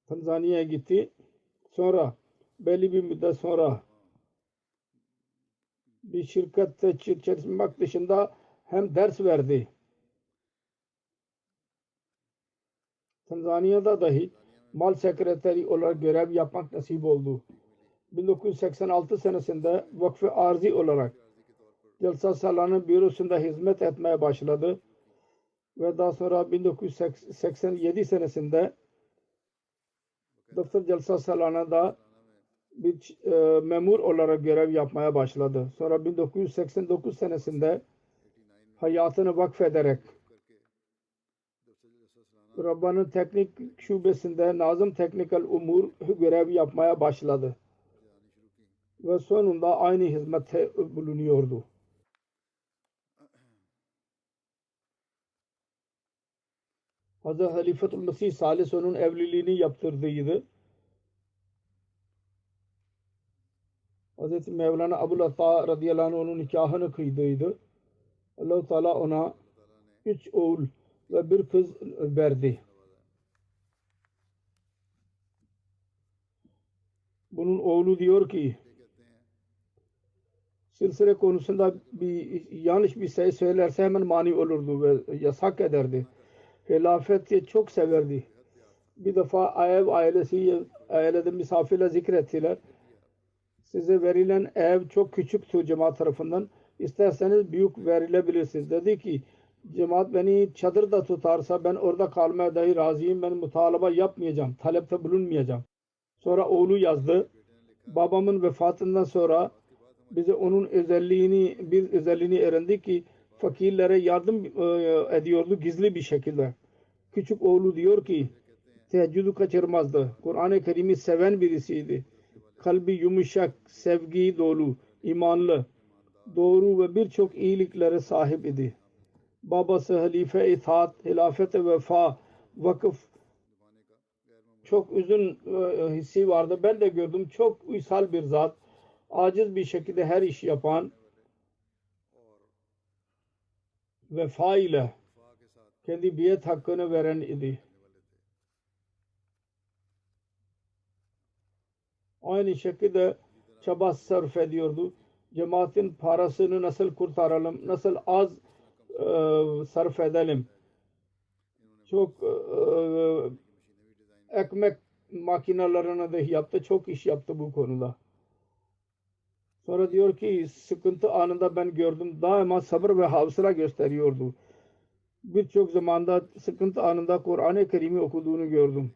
Tanzanya'ya gitti. Sonra belli bir müddet sonra bir şirkette çalışmak dışında hem ders verdi. Tanzanya'da dahi mal sekreteri olarak görev yapmak nasip oldu. 1986 senesinde vakfı arzi olarak Jalsa Salana bürosunda hizmet etmeye başladı. Ve daha sonra 1987 senesinde Dr. Jalsa Salana'da bir memur olarak görev yapmaya başladı. Sonra 1989 senesinde hayatını vakfederek Rabbani'nin teknik şubesinde Nazım Teknikal Umur görev yapmaya başladı. Ve sonunda aynı hizmette bulunuyordu. Hazreti Halifetül Mesih Salis onun evliliğini yaptırdıydı. Hazreti Mevlana Abul Ata radıyallahu anh onun nikahını kıydıydı. Allah-u Teala ona 3 oğul ve bir kız verdi. Bunun oğlu diyor ki silsile konusunda yanlış bir şey söylerse hemen mani olurdu ve yasak ederdi. Hilafeti çok severdi. Bir defa ailede misafirle zikrettiler. Size verilen ev çok küçüktü cemaat tarafından. İsterseniz büyük verilebilirsiniz. Dedi ki cemaat beni çadırda tutarsa ben orada kalmaya dahi razıyım. Ben mutalaba yapmayacağım. Talepte bulunmayacağım. Sonra oğlu yazdı. Babamın vefatından sonra bize onun özelliğini öğrendik ki fakirlere yardım ediyordu gizli bir şekilde. Küçük oğlu diyor ki teheccüdü kaçırmazdı. Kur'an-ı Kerim'i seven birisiydi. Kalbi yumuşak, sevgi dolu, imanlı, doğru ve birçok iyiliklere sahip idi. Babası halife itaat, hilafet-i vefa, vakıf çok uzun hissi vardı. Ben de gördüm. Çok uysal bir zat. Aciz bir şekilde her iş yapan vefa ile kendi biyet hakkını veren idi. Aynı şekilde çaba sarf ediyordu. Cemaatin parasını nasıl kurtaralım, nasıl az sarf edelim. Çok ekmek makinalarına da yaptı. Çok iş yaptı bu konuda. Sonra diyor ki sıkıntı anında ben gördüm. Daima sabır ve hafıza gösteriyordu. Birçok zamanda sıkıntı anında Kur'an-ı Kerim'i okuduğunu gördüm.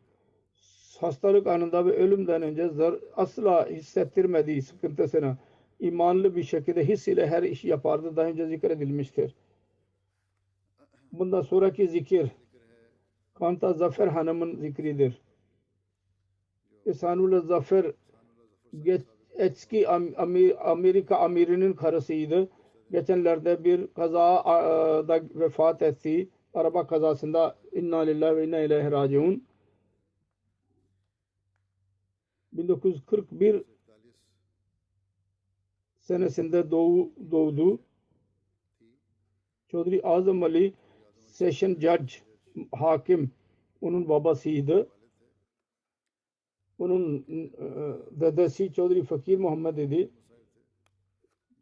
Hastalık anında ve ölümden önce asla hissettirmediği sıkıntısını imanlı bir şekilde his ile her işi yapardı. Daha önce zikredilmiştir. Bundan sonraki zikir Kanta Zafer Hanım'ın zikridir. İhsanullah Zafer eski Amerika amirinin karısıydı. Geçenlerde bir kazada vefat etti. Araba kazasında inna lillahi ve inna ileyhi raciun. 1941 senesinde doğdu. Chaudhry Azam Ali Session Judge hakim onun babasıydı. Onun dedesi Chaudhry Fakir Muhammed idi.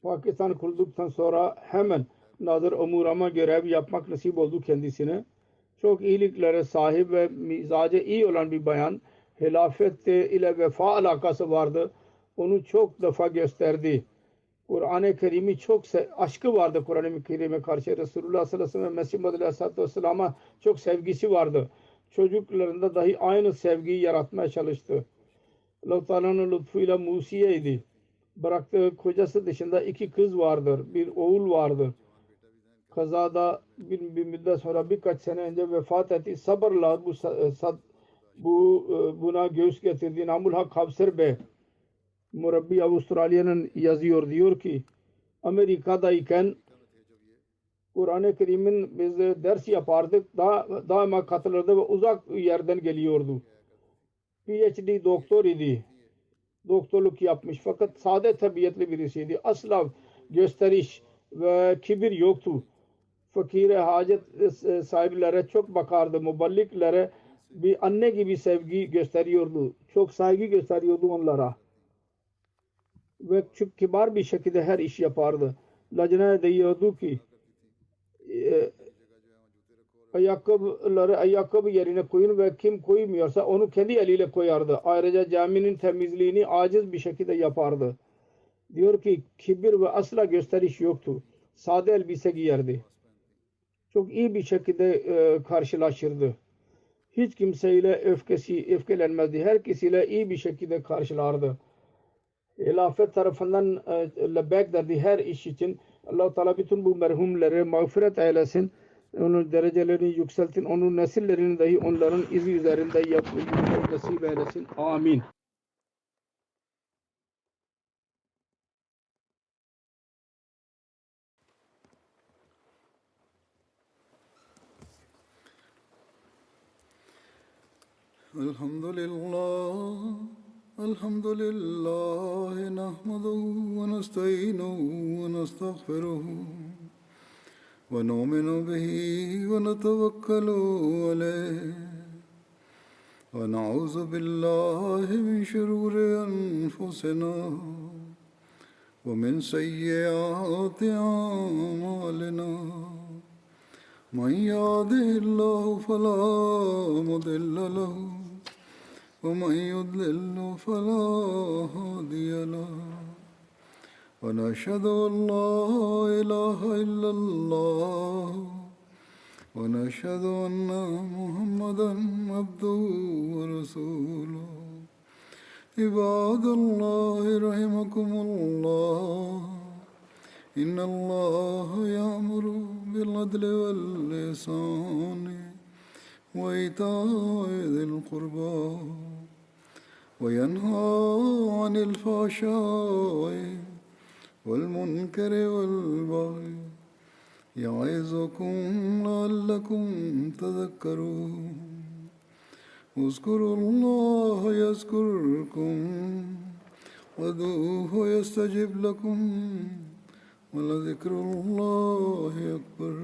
Pakistan kurulduktan sonra hemen Nazır Umurama görev yapmak nasip oldu kendisine. Çok iyiliklere sahip ve mizacı iyi olan bir bayan. Hilafet ile vefa alakası vardı. Onu çok defa gösterdi. Kur'an-ı Kerim'i çok aşkı vardı Kur'an-ı Kerim'e karşı. Resulullah sallallahu aleyhi ve sellem ve Mesih Muhammed aleyhisselatü vesselam'a çok sevgisi vardı. Çocuklarında dahi aynı sevgiyi yaratmaya çalıştı. Allah-u Teala'nın lütfuyla Musiye'ydi. Bıraktığı kocası dışında 2 kız vardır. Bir oğul vardır. Kazada bir müddet sonra birkaç sene önce vefat etti. Sabırla buna göğüs getirdi. Namul Hak Hafser Bey Murabbi Avustralya'nın yazıyor. Diyor ki Amerika'dayken Kur'an-ı Kerim'in biz ders yapardık. Daima katılırdı ve uzak yerden geliyordu. PhD doktor idi. Doktorluk yapmış fakat sade tabiatlı birisiydi. Asla gösteriş ve kibir yoktu. Fakire, hacet sahiplere çok bakardı. Muballiklere bir anne gibi sevgi gösteriyordu. Çok saygı gösteriyordu onlara. Ve çok kibar bir şekilde her iş yapardı. Lacnaya diyordu ki ayakkabı yerine koyun ve kim koymuyorsa onu kendi eliyle koyardı. Ayrıca caminin temizliğini aciz bir şekilde yapardı. Diyor ki kibir ve asla gösteriş yoktu. Sade elbise giyerdi. Çok iyi bir şekilde karşılaşırdı. Hiç kimseyle öfkelenmezdi. Herkesiyle iyi bir şekilde karşılardı. Hilafet tarafından lebbek derdi her iş için. Allah-u Teala bütün bu merhumları mağfiret eylesin. Onun derecelerini yükseltin. Onun nesillerini dahi onların izi üzerinde yapmayı nasip eylesin. Amin. الحمد لله نحمده ونستعينه ونستغفره ونؤمن به ونتوكل عليه ونعوذ بالله من شرور أنفسنا ومن سيئات أعمالنا من يهده الله فلا مضل له ومن يضلل فلا هادي له ونشهد أن لا إله إلا الله ونشهد أن محمدا عبده ورسوله عباد الله رحمكم الله إن الله يأمر بالعدل والإحسان وإيتاء ذي القربى وينهى عن الفحشاء والمنكر والبغي يعظكم لعلكم تذكرون اذكروا الله يذكركم وادعوه يستجب لكم ولذكر الله أكبر